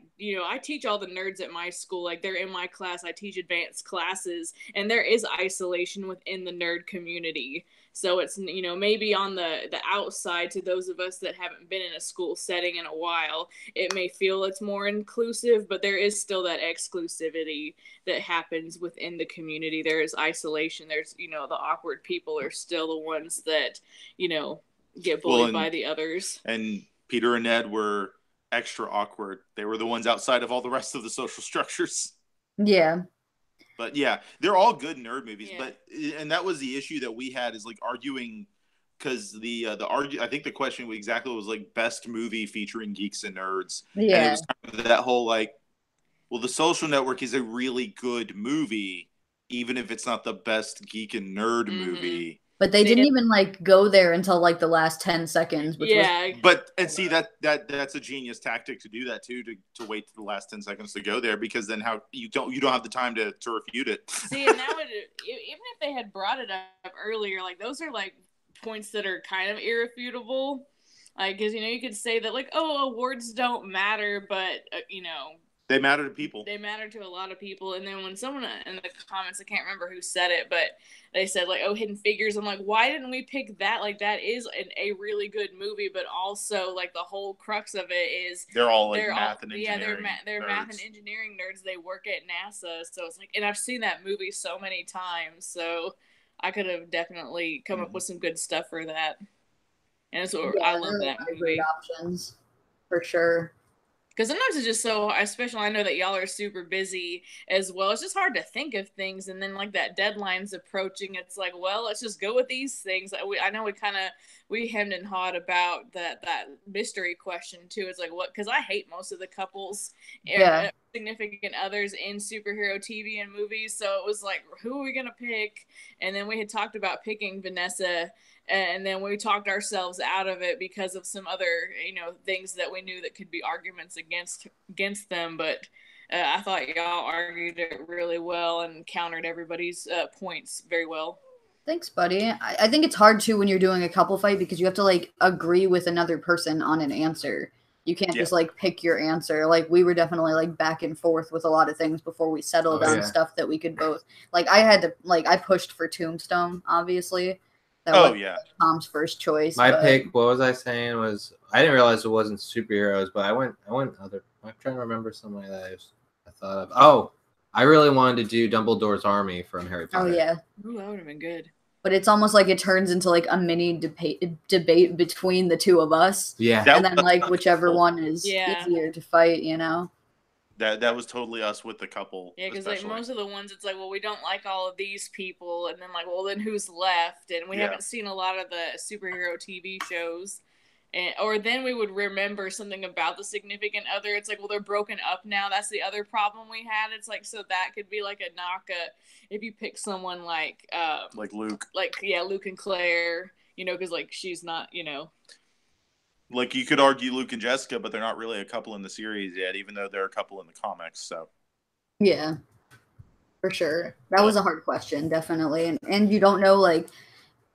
teach all the nerds at my school, like they're in my class, I teach advanced classes, and there is isolation within the nerd community. So it's, maybe on the outside to those of us that haven't been in a school setting in a while, it may feel it's more inclusive, but there is still that exclusivity that happens within the community. There is isolation. There's, the awkward people are still the ones that, get bullied by the others. And Peter and Ned were extra awkward. They were the ones outside of all the rest of the social structures. Yeah. But yeah, they're all good nerd movies. Yeah. And that was the issue that we had, is like arguing, because I think the question exactly was like best movie featuring geeks and nerds. Yeah. And it was kind of that whole like, well, The Social Network is a really good movie, even if it's not the best geek and nerd movie. But they didn't even like go there until like the last 10 seconds. Which see that's a genius tactic to do that too, to wait to the last 10 seconds to go there, because then you don't have the time to refute it. See, and even if they had brought it up earlier, like those are like points that are kind of irrefutable. Like, because you could say that like, oh, awards don't matter, but they matter to people. They matter to a lot of people. And then when someone in the comments, I can't remember who said it, but they said like, oh, Hidden Figures. I'm like, why didn't we pick that? Like, that is a really good movie, but also like the whole crux of it is they're all like math and engineering. Yeah, they're math and engineering nerds. They work at NASA. So it's like, and I've seen that movie so many times. So I could have definitely come up with some good stuff for that. And it's what I love that movie. Great options for sure. Because sometimes it's just so, especially I know that y'all are super busy as well. It's just hard to think of things. And then like that deadline's approaching. It's like, well, let's just go with these things. I know we hemmed and hawed about that mystery question too. It's like, what? Because I hate most of the couples, significant others in superhero TV and movies. So it was like, who are we going to pick? And then we had talked about picking Vanessa. And then we talked ourselves out of it because of some other, things that we knew that could be arguments against them. But I thought y'all argued it really well and countered everybody's points very well. Thanks, buddy. I think it's hard too when you're doing a couple fight, because you have to like agree with another person on an answer. You can't just like pick your answer. Like we were definitely like back and forth with a lot of things before we settled on stuff that we could both like. I pushed for Tombstone, obviously. Tom's first choice. My pick, what was I saying? Was I didn't realize it wasn't superheroes, but I went other. I'm trying to remember something that I thought of. Oh, I really wanted to do Dumbledore's Army from Harry Potter. Oh yeah, ooh, that would have been good. But it's almost like it turns into like a mini debate between the two of us. Yeah, and then like whichever one is easier to fight, That was totally us with the couple. Yeah, because like most of the ones, it's like, well, we don't like all of these people, and then like, well, then who's left? And we haven't seen a lot of the superhero TV shows, or then we would remember something about the significant other. It's like, well, they're broken up now. That's the other problem we had. It's like, so that could be like a knock. If you pick someone like Luke, Luke and Claire, because like she's not, Like, you could argue Luke and Jessica, but they're not really a couple in the series yet, even though they're a couple in the comics, so. Yeah, for sure. That was a hard question, definitely. And you don't know, like,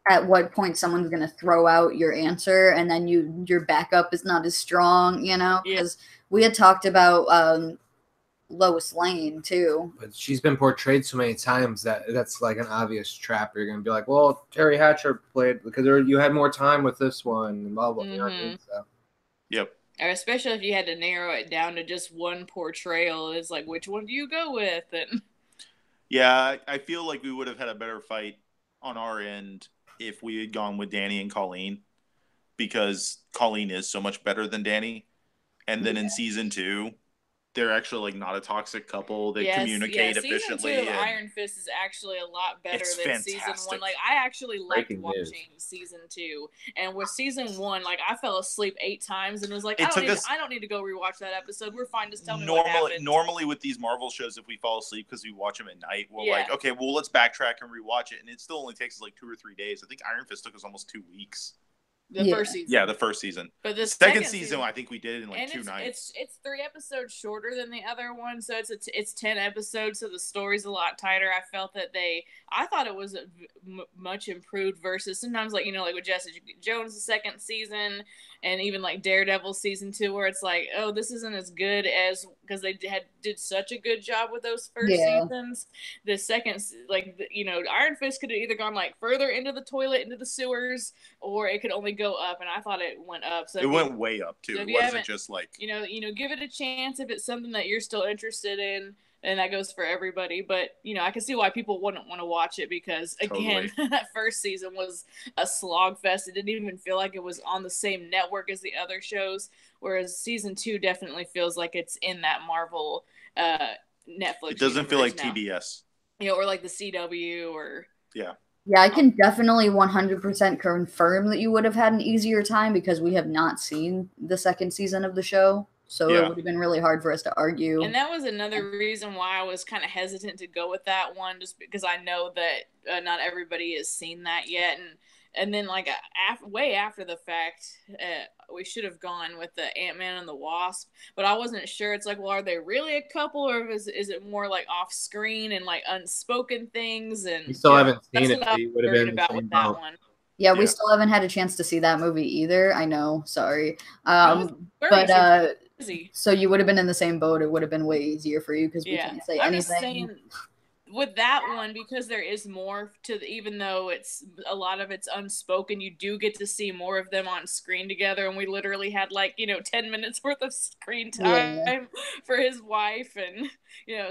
at what point someone's going to throw out your answer, and then your backup is not as strong, Because we had talked about Lois Lane, too. But she's been portrayed so many times that's like an obvious trap. You're going to be like, well, Terry Hatcher played, because you had more time with this one, and blah, blah, mm-hmm. So. Yep. Or especially if you had to narrow it down to just one portrayal. It's like, which one do you go with? And yeah, I feel like we would have had a better fight on our end if we had gone with Danny and Colleen, because Colleen is so much better than Danny. And then in season 2, they're actually like not a toxic couple. They communicate efficiently. Season 2 of Iron Fist is actually a lot better than season 1. Like, I actually liked watching season 2, and with season 1, like, I fell asleep 8 times and was like, I don't need to go rewatch that episode. We're fine. Just tell me what happened. Normally with these Marvel shows, if we fall asleep because we watch them at night, we're like, okay, well, let's backtrack and rewatch it, and it still only takes us like 2 or 3 days. I think Iron Fist took us almost 2 weeks. The first season. Yeah, the first season. But the second season, I think we did it in like 2 nights. It's 3 episodes shorter than the other one, so it's 10 episodes, so the story's a lot tighter. I felt that I thought it was much improved versus sometimes like like with Jessica Jones the second season, and even like Daredevil season 2, where it's like, oh, this isn't as good as, because they did such a good job with those first seasons. The second, like Iron Fist could have either gone like further into the toilet, into the sewers, or it could only go up, and I thought it went up. So it went way up too. So it wasn't just like give it a chance if it's something that you're still interested in. and that goes for everybody. But I can see why people wouldn't want to watch it because, again, that first season was a slog fest. It didn't even feel like it was on the same network as the other shows, whereas season 2 definitely feels like it's in that Marvel Netflix. It doesn't feel like now. TBS, or like the CW or yeah. Yeah, I can definitely 100% confirm that you would have had an easier time because we have not seen the second season of the show. So it would have been really hard for us to argue. And that was another reason why I was kind of hesitant to go with that one, just because I know that not everybody has seen that yet. And then, like, way after the fact, we should have gone with the Ant-Man and the Wasp. But I wasn't sure. It's like, well, are they really a couple? Or is it more, like, off-screen and, like, unspoken things? And you still haven't seen that's it. what I You would have worried been about with that one. Yeah, we still haven't had a chance to see that movie either. I know. Sorry. So you would have been in the same boat. It would have been way easier for you because we can't say anything. I'm just saying, with that one, because there is more to even though it's a lot of it's unspoken, you do get to see more of them on screen together, and we literally had 10 minutes worth of screen time for his wife, and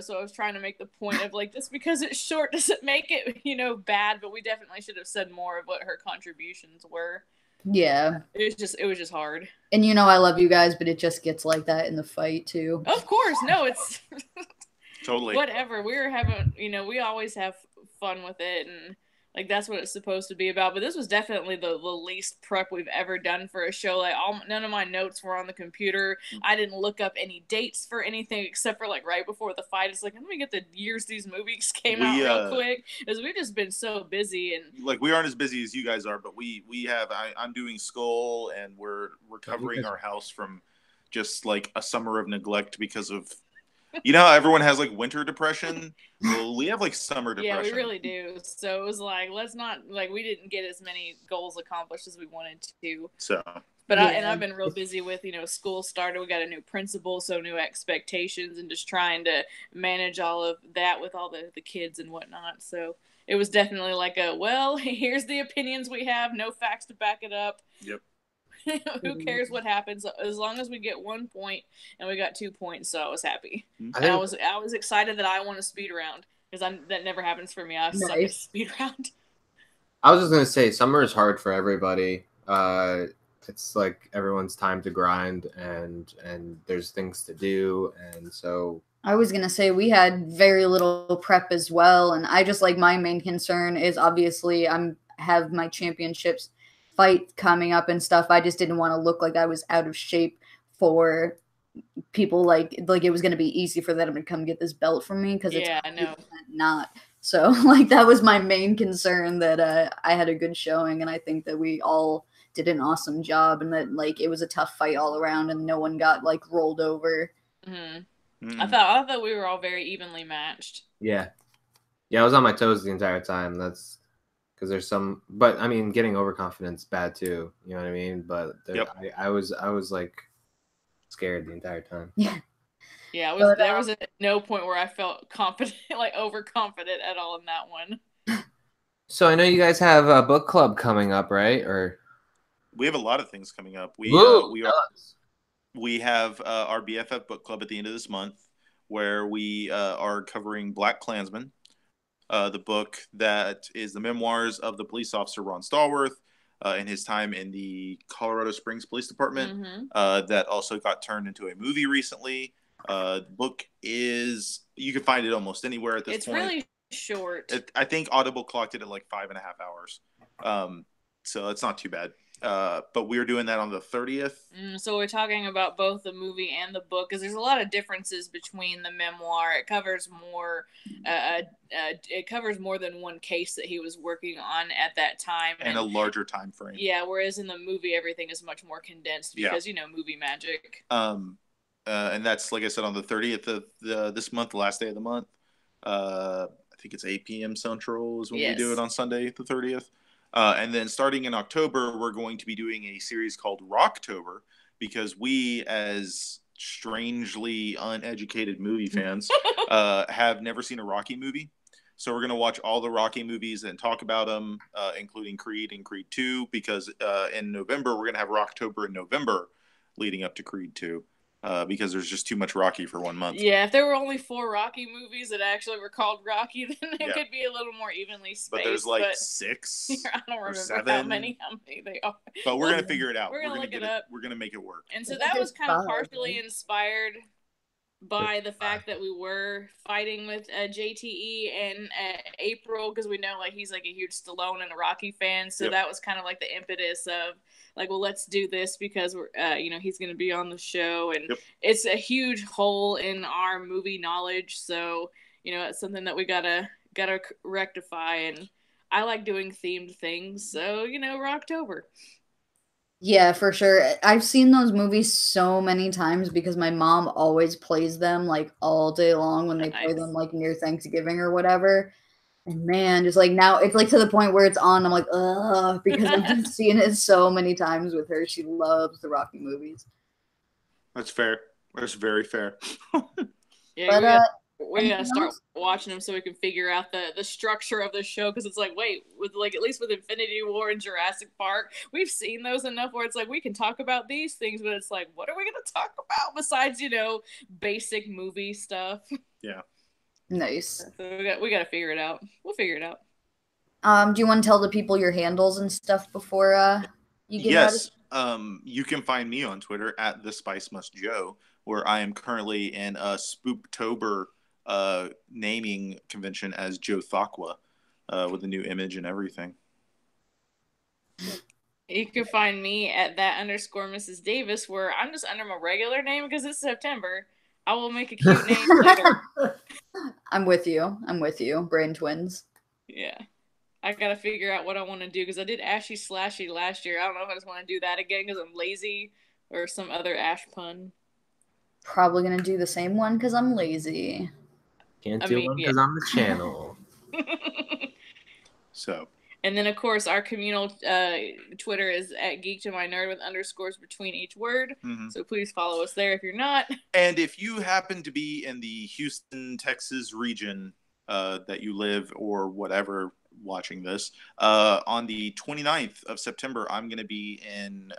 so I was trying to make the point of just because it's short doesn't make it bad, but we definitely should have said more of what her contributions were. Yeah. It was just hard. And I love you guys, but it just gets like that in the fight too. Of course. No, it's totally whatever. We were having, we always have fun with it, and that's what it's supposed to be about. But this was definitely the least prep we've ever done for a show. None of my notes were on the computer. I didn't look up any dates for anything except for right before the fight. It's let me get the years these movies came out real quick, because we've just been so busy, and we aren't as busy as you guys are, but we have. I'm doing Skull, and we're recovering our house from just a summer of neglect because of. How everyone has winter depression? Well, we have summer depression. Yeah, we really do. So it was let's not we didn't get as many goals accomplished as we wanted to. So, but I've been real busy with school started. We got a new principal, so new expectations, and just trying to manage all of that with all the kids and whatnot. So it was definitely here's the opinions we have, no facts to back it up. Yep. Who cares what happens as long as we get 1 point, and we got 2 points, so I was happy. I was excited that I won a speed round because that never happens for me. I suck at speed round. I was just gonna say summer is hard for everybody. It's everyone's time to grind and there's things to do, and so I was gonna say we had very little prep as well, and I just my main concern is obviously have my championships fight coming up and stuff. I just didn't want to look like I was out of shape for people it was going to be easy for them to come get this belt from me because it's not. So that was my main concern, that I had a good showing, and I think that we all did an awesome job, and that it was a tough fight all around and no one got rolled over. I thought we were all very evenly matched. Yeah, I was on my toes the entire time. That's because there's some, but I mean, getting overconfident is bad too. You know what I mean? But I was scared the entire time. Yeah. Yeah, there was no point where I felt confident, overconfident at all in that one. So I know you guys have a book club coming up, right? Or we have a lot of things coming up. We have our BFF book club at the end of this month, where we are covering Black Klansman. The book that is the memoirs of the police officer Ron Stallworth in his time in the Colorado Springs Police Department. That also got turned into a movie recently. The book you can find it almost anywhere at this point. It's really short. I think Audible clocked it at 5.5 hours. So it's not too bad. But we're doing that on the 30th. So we're talking about both the movie and the book, because there's a lot of differences between the memoir. It covers more. It covers more than one case that he was working on at that time, and a larger time frame. Yeah, whereas in the movie, everything is much more condensed because movie magic. And that's like I said on the 30th of this month, the last day of the month. I think it's 8 p.m. Central is when we do it on Sunday, the 30th. And then starting in October, we're going to be doing a series called Rocktober, because we, as strangely uneducated movie fans, have never seen a Rocky movie. So we're going to watch all the Rocky movies and talk about them, including Creed and Creed 2, because in November, we're going to have Rocktober in November leading up to Creed 2. because there's just too much Rocky for 1 month. Yeah, if there were only 4 Rocky movies that actually were called Rocky, then it Yeah. could be a little more evenly spaced. But there's like 6 I don't or remember 7. how many they are. But we're gonna figure it out. We're gonna look it up. We're gonna make it work. And so I that think was kind of it's 5, partially right? inspired by the fact that we were fighting with JTE and April, because we know like he's like a huge Stallone and a Rocky fan, so Yep. that was kind of like the impetus of like, well, let's do this because we're he's going to be on the show, and Yep. it's a huge hole in our movie knowledge, so it's something that we gotta rectify. And I like doing themed things, so Rocktober. Yeah, for sure. I've seen those movies so many times because my mom always plays them like all day long when they play them like near Thanksgiving or whatever. And man, just like now it's like to the point where it's on, I'm like, ugh, because I've just seen it so many times with her. She loves the Rocky movies. That's fair. That's very fair. Yeah, But we gotta start watching them so we can figure out the structure of the show, because it's like, wait, with like at least with Infinity War and Jurassic Park, we've seen those enough where it's like we can talk about these things, but it's like, what are we gonna talk about besides basic movie stuff? Yeah. nice. So we gotta figure it out. We'll figure it out. Do you want to tell the people your handles and stuff before you get out? Yes. You can find me on Twitter at @TheSpiceMustJoe, where I am currently in a Spooktober naming convention as Joe Thakwa, with a new image and everything. You can find me at @that_Mrs. Davis, where I'm just under my regular name because it's September. I will make a cute name later. I'm with you. Brain twins. Yeah. I gotta figure out what I want to do, because I did Ashy Slashy last year. I don't know if I just want to do that again because I'm lazy, or some other Ash pun. Probably gonna do the same one because I'm lazy. Can't do one because I'm the channel. So. And then, of course, our communal Twitter is @GeekToMyNerd with underscores between each word. Mm-hmm. So please follow us there if you're not. And if you happen to be in the Houston, Texas region that you live or whatever watching this, on the 29th of September, I'm going to be in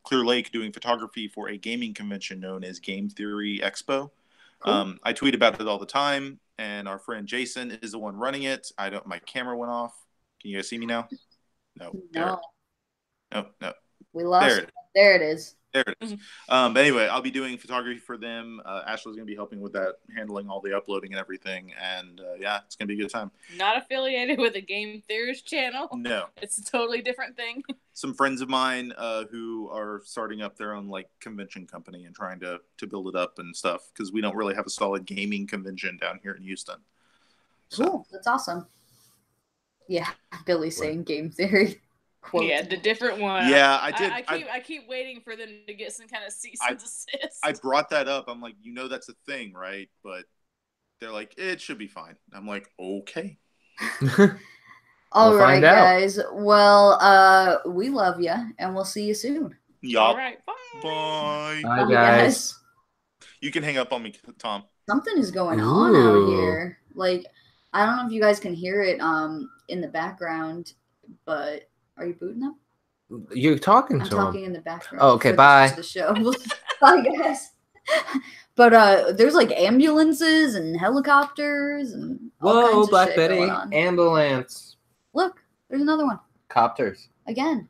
Clear Lake doing photography for a gaming convention known as Game Theory Expo. Cool. I tweet about it all the time, and our friend Jason is the one running it. My camera went off. Can you guys see me now? No. No. We lost it. There it is. There it is. But anyway, I'll be doing photography for them. Ashley's going to be helping with that, handling all the uploading and everything. And yeah, it's going to be a good time. Not affiliated with a Game Theorist channel. No. It's a totally different thing. Some friends of mine who are starting up their own like convention company and trying to build it up and stuff, because we don't really have a solid gaming convention down here in Houston. So. Cool. That's awesome. Yeah. Billy saying Game Theory. Quote. Yeah, the different one. Yeah, I did. I keep waiting for them to get some kind of cease and desist. I brought that up. I'm like, that's a thing, right? But they're like, it should be fine. I'm like, okay. All right, guys. Well, we love you, and we'll see you soon. Yup. All right. Bye. Bye, guys. You can hang up on me, Tom. Something is going on out here. Like, I don't know if you guys can hear it in the background, but are you booting them? You're talking I'm to talking him. In the background. Oh, okay, bye. The show. Bye, guys. But there's like ambulances and helicopters and all kinds of Black shit Betty, going on. ambulance. Look, there's another one. Copters. Again.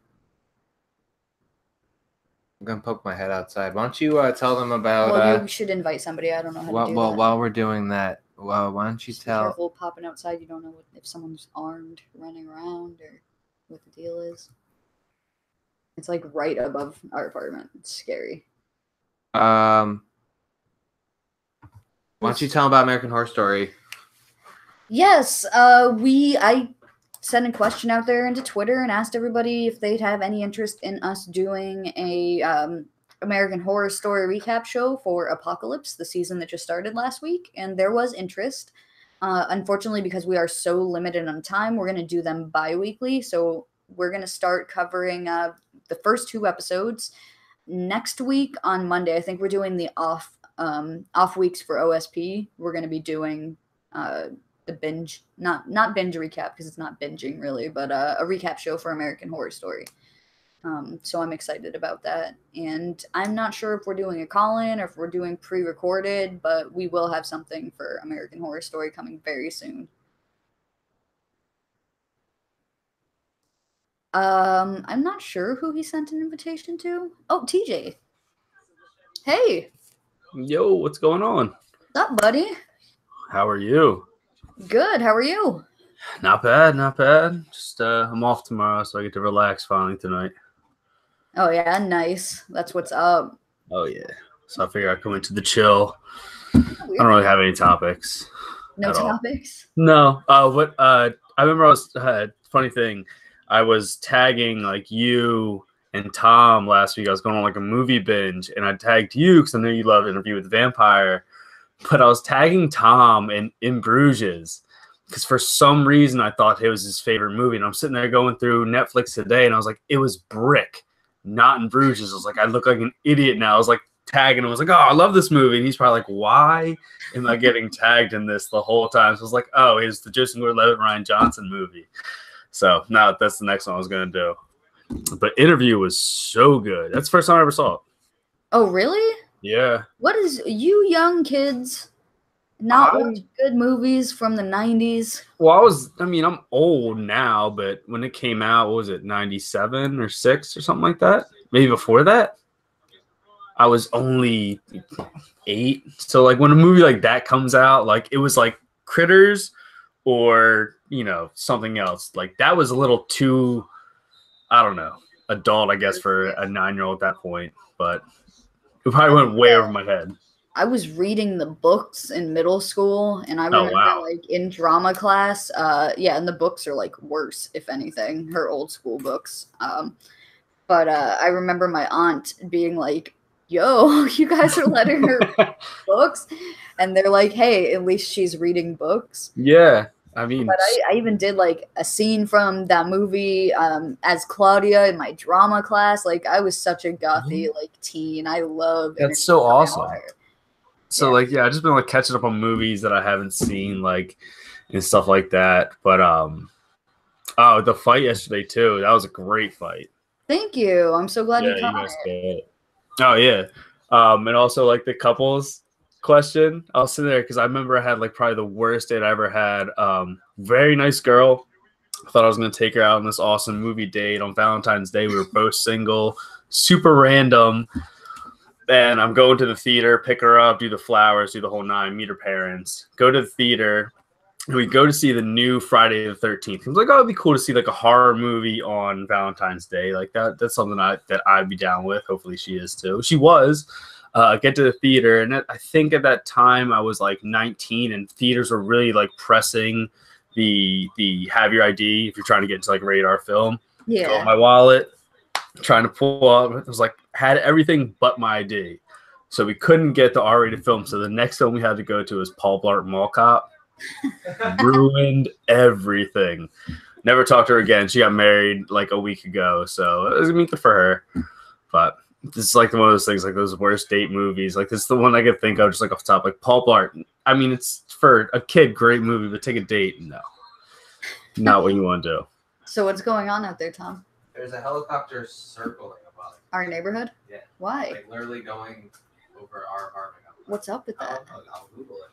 I'm gonna poke my head outside. Why don't you tell them about? Well, you should invite somebody. I don't know how to do that. While we're doing that, why don't you Just tell? Be careful popping outside. You don't know if someone's armed, running around, or what the deal is. It's like right above our apartment. It's scary. Why don't you tell them about American Horror Story? Yes, I sent a question out there into Twitter and asked everybody if they'd have any interest in us doing a American Horror Story recap show for Apocalypse, the season that just started last week, and there was interest. Unfortunately, because we are so limited on time, we're going to do them bi-weekly, so we're going to start covering the first 2 episodes next week on Monday. I think we're doing the off weeks for OSP. We're going to be doing the binge, not binge recap because it's not binging really, but a recap show for American Horror Story. So I'm excited about that. And I'm not sure if we're doing a call-in or if we're doing pre-recorded, but we will have something for American Horror Story coming very soon. I'm not sure who he sent an invitation to. Oh, TJ. Hey. Yo, what's going on? What's up, buddy? How are you? Good. How are you? Not bad, not bad. Just I'm off tomorrow, so I get to relax finally tonight. Oh yeah, nice. That's what's up. Oh yeah. So I figure I'd come into the chill. I don't really have any topics. No at all. topics? No. I remember I was funny thing. I was tagging like you and Tom last week. I was going on like a movie binge, and I tagged you because I know you love Interview with the Vampire. But I was tagging Tom in Bruges because for some reason I thought it was his favorite movie. And I'm sitting there going through Netflix today, and I was like, it was Brick, not in Bruges. I was like, I look like an idiot now. I was like tagging him. I was like, oh, I love this movie. And he's probably like, why am I getting tagged in this the whole time? So I was like, oh, it's the Joseph Gordon-Levitt, Ryan Johnson movie. So now that's the next one I was going to do. But Interview was so good. That's the first time I ever saw it. Oh, really? Yeah. What is you young kids not watch good movies from the 90s? Well, I'm old now, but when it came out, what was it, 97 or 6 or something like that? Maybe before that? I was only 8. So, like, when a movie like that comes out, like, it was like Critters or, something else. Like, that was a little too, I don't know, adult, I guess, for a 9-year-old at that point. But it probably went way over my head. I was reading the books in middle school, and I remember, like, in drama class, and the books are, like, worse, if anything, her old school books. But I remember my aunt being like, yo, you guys are letting her read books? And they're like, hey, at least she's reading books. Yeah, I mean. But I even did, like, a scene from that movie as Claudia in my drama class. Like, I was such a gothy, like, teen. I love That's so awesome. So, I've just been, like, catching up on movies that I haven't seen, like, and stuff like that. But, the fight yesterday, too. That was a great fight. Thank you. I'm so glad you caught it. Oh, yeah. And also, like, the couples question. I was sitting there because I remember I had, like, probably the worst date I ever had. Very nice girl. I thought I was going to take her out on this awesome movie date on Valentine's Day. We were both single. Super random. And I'm going to the theater, pick her up, do the flowers, do the whole 9, meet her parents, go to the theater, and we go to see the new Friday the 13th. I was like, oh, it'd be cool to see like a horror movie on Valentine's Day. Like that's something that I'd be down with. Hopefully she is too. She was. Get to the theater, and I think at that time I was like 19, and theaters were really like pressing the have your ID if you're trying to get into like a radar film. Yeah. Got my wallet. Trying to pull up, it was like had everything but my ID, so we couldn't get the R-rated film. So the next film we had to go to was Paul Blart Mall Cop. Ruined everything. Never talked to her again. She got married like a week ago, so it was gonna be good for her. But this is like one of those things, like those worst date movies. Like this is the one I could think of just like off the top. Like Paul Blart. I mean, it's for a kid, great movie, but take a date, no, not what you want to do. So what's going on out there, Tom? There's a helicopter circling above our neighborhood. Yeah. Why? Like literally going over our apartment. What's up with that? I'll Google it.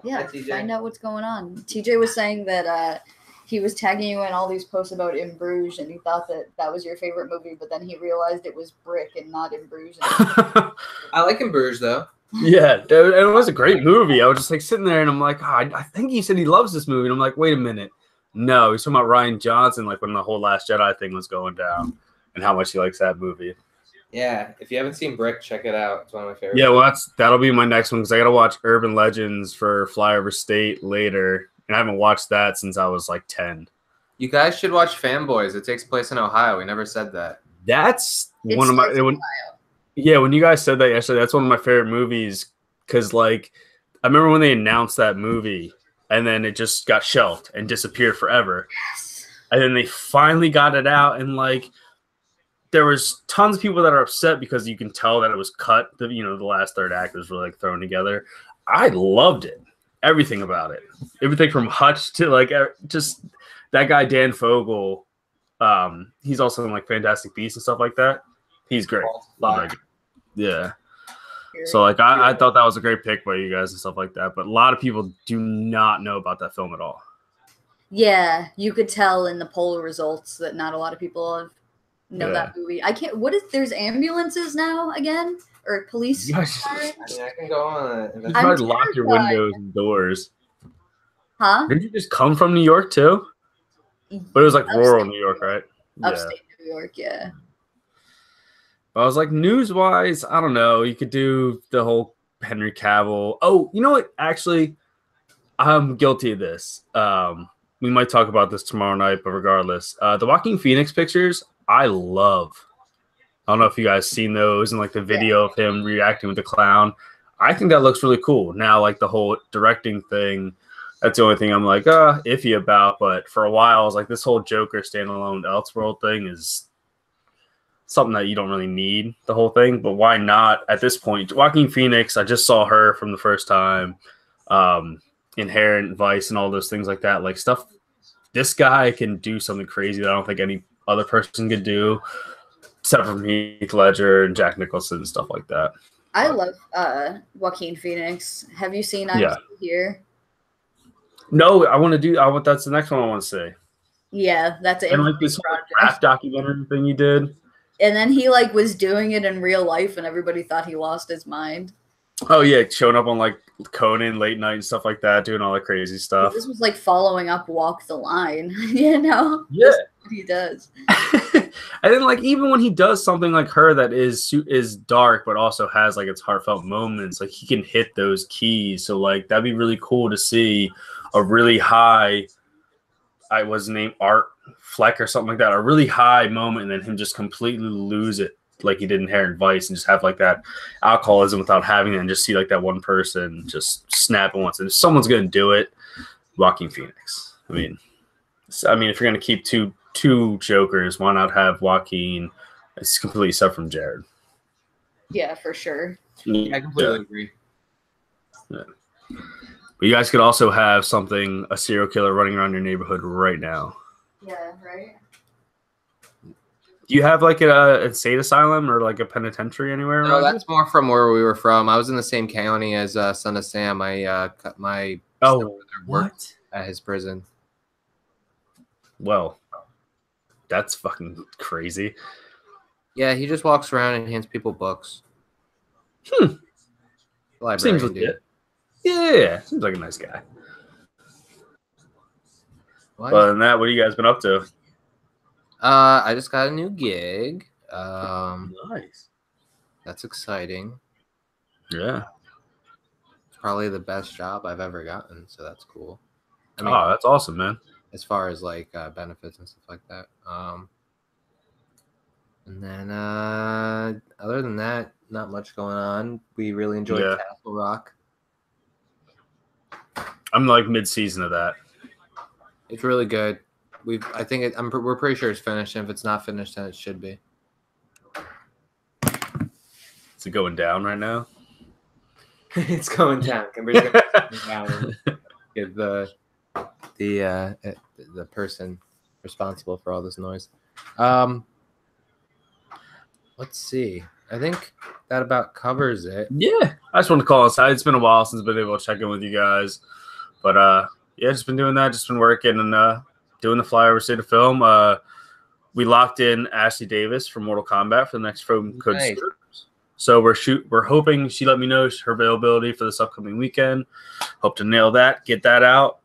Yeah, find out what's going on. TJ was saying that he was tagging you in all these posts about In Bruges, and he thought that was your favorite movie, but then he realized it was Brick and not In Bruges. I like In Bruges though. Yeah, dude, it was a great movie. I was just like sitting there, and I'm like, I think he said he loves this movie, and I'm like, wait a minute. No, he's talking about Ryan Johnson, like when the whole Last Jedi thing was going down, and how much he likes that movie. Yeah, if you haven't seen Brick, check it out. It's one of my favorites. Yeah, well, that'll be my next one because I got to watch Urban Legends for Flyover State later, and I haven't watched that since I was like 10. You guys should watch Fanboys. It takes place in Ohio. We never said that. That's one of my. When you guys said that yesterday, that's one of my favorite movies because, like, I remember when they announced that movie. And then it just got shelved and disappeared forever. Yes. And then they finally got it out. And, like, there was tons of people that are upset because you can tell that it was cut. The last third act was really, like, thrown together. I loved it. Everything about it. Everything from Hutch to, like, just that guy, Dan Fogel. He's also in like Fantastic Beasts and stuff like that. He's great. Love that guy. Yeah. So like I thought that was a great pick by you guys and stuff like that, but a lot of people do not know about that film at all. Yeah, you could tell in the poll results that not a lot of people know that movie. I can't. What is? There's ambulances now again, or police? Gosh, I can go on. You probably lock your windows and doors. Huh? Did you just come from New York too? But it was like rural New York, right? Upstate New York, yeah. I was like, news-wise, I don't know. You could do the whole Henry Cavill. Oh, you know what? Actually, I'm guilty of this. We might talk about this tomorrow night, but regardless, the Joaquin Phoenix pictures, I love. I don't know if you guys seen those and like the video of him reacting with the clown. I think that looks really cool. Now, like the whole directing thing, that's the only thing I'm like, iffy about. But for a while, I was like, this whole Joker standalone Elseworld thing is something that you don't really need, the whole thing. But why not at this point? Joaquin Phoenix, I just saw her from the first time. Inherent Vice and all those things like that. Like stuff, this guy can do something crazy that I don't think any other person could do, except for Heath Ledger and Jack Nicholson and stuff like that. I love Joaquin Phoenix. Have you seen I'm Still Here? No, I want to do. That's the next one I want to say. Yeah, that's it. And like this whole rap documentary thing you did. And then he like was doing it in real life, and everybody thought he lost his mind. Oh yeah, showing up on like Conan late night and stuff like that, doing all that crazy stuff. This was like following up Walk the Line, you know? Yeah, that's what he does. And then like even when he does something like her that is dark but also has like its heartfelt moments, like he can hit those keys. So like that'd be really cool to see a really high, I was named Art Fleck or something like that, a really high moment, and then him just completely lose it like he did in Inherent Vice and just have like that alcoholism without having it, and just see like that one person just snap at once. And if someone's gonna do it, Joaquin Phoenix. I mean, if you're gonna keep two Jokers, why not have Joaquin? It's completely separate from Jared. Yeah, for sure. I completely agree. Yeah. But you guys could also have a serial killer running around your neighborhood right now. Yeah, right. Do you have like a insane asylum or like a penitentiary anywhere? No, that's more from where we were from. I was in the same county as Son of Sam. I cut my what at his prison. Well, that's fucking crazy. Yeah, he just walks around and hands people books. Seems legit. Yeah, seems like a nice guy. Other than that, what have you guys been up to? I just got a new gig. Nice. That's exciting. Yeah. It's probably the best job I've ever gotten, so that's cool. I mean, that's awesome, man. As far as like benefits and stuff like that. And then other than that, not much going on. We really enjoyed Castle Rock. I'm like mid-season of that. It's really good. We're pretty sure it's finished. And if it's not finished, then it should be. Is it going down right now? It's going down. Kimber's going down. Give the person responsible for all this noise. Let's see. I think that about covers it. Yeah, I just wanted to call aside. It's been a while since I've been able to check in with you guys, but just been doing that. Just been working and doing the flyover state of film. We locked in Ashley Davis from Mortal Kombat for the next film code. Nice. So we're hoping she let me know her availability for this upcoming weekend. Hope to nail that, get that out.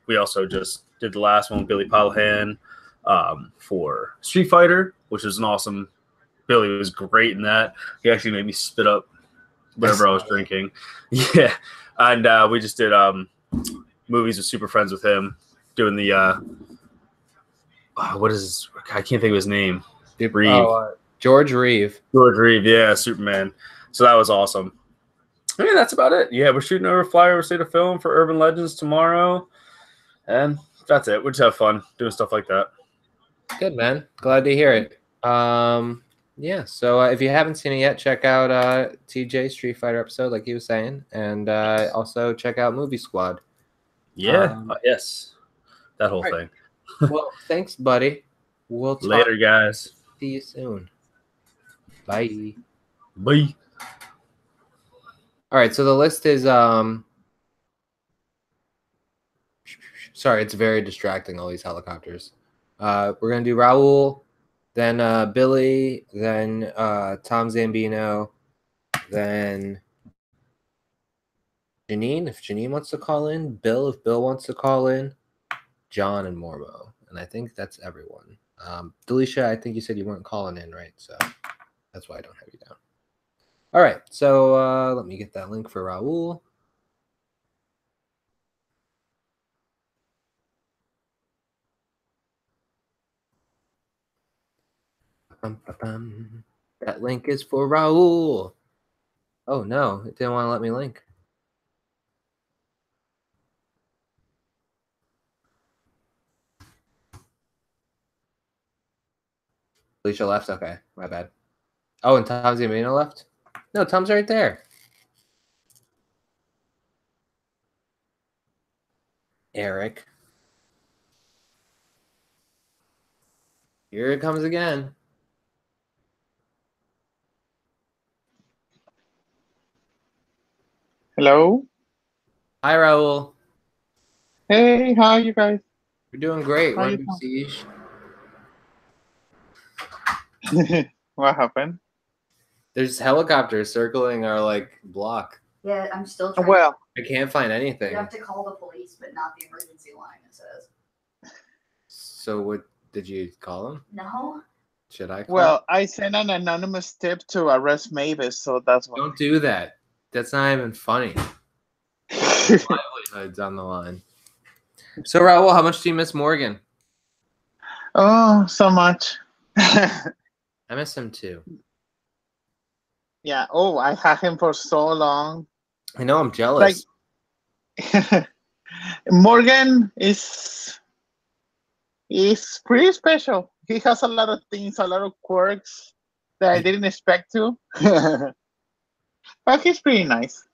We also just did the last one with Billy Pollihan for Street Fighter, which was an awesome. Billy was great in that. He actually made me spit up whatever I was drinking. Yeah, and we just did movies with Super Friends with him, doing the what is I can't think of his name. George Reeve. George Reeve, yeah, Superman. So that was awesome. I mean, that's about it. Yeah, we're shooting over flyover state of film for Urban Legends tomorrow, and that's it. We just have fun doing stuff like that. Good, man. Glad to hear it. Yeah, so if you haven't seen it yet, check out TJ Street Fighter episode, like he was saying, and also check out Movie Squad. Yeah, yes, that whole thing. Well, thanks, buddy. We'll talk. Later, guys. See you soon. Bye. Bye. All right, so the list is sorry, it's very distracting, all these helicopters. We're gonna do Raul, then Billy, then Tom Zambino, then Janine, if Janine wants to call in, Bill, if Bill wants to call in, John and Mormo. And I think that's everyone. Delisha, I think you said you weren't calling in, right? So that's why I don't have you down. All right, so let me get that link for Raul. That link is for Raul. Oh no, it didn't want to let me link. Alicia left? Okay, my bad. Oh, and Tom Zambino left? No, Tom's right there. Eric. Here it comes again. Hello. Hi, Raul. Hey, how are you guys? We're doing great. How We're you under siege. What happened? There's helicopters circling our block. Yeah, I'm still trying. Well, I can't find You anything. have to call the police, but not the emergency line, it says. So what did you call him? No? Should I call him? well, I sent an anonymous tip to arrest Mavis, so that's why. Don't do that. That's not even funny. Livelihoods on the line. So Raul, how much do you miss Morgan? Oh, so much. I miss him too. Yeah. Oh, I had him for so long. I know, I'm jealous. Morgan is pretty special. He has a lot of things, a lot of quirks that I didn't expect to. But he's pretty nice.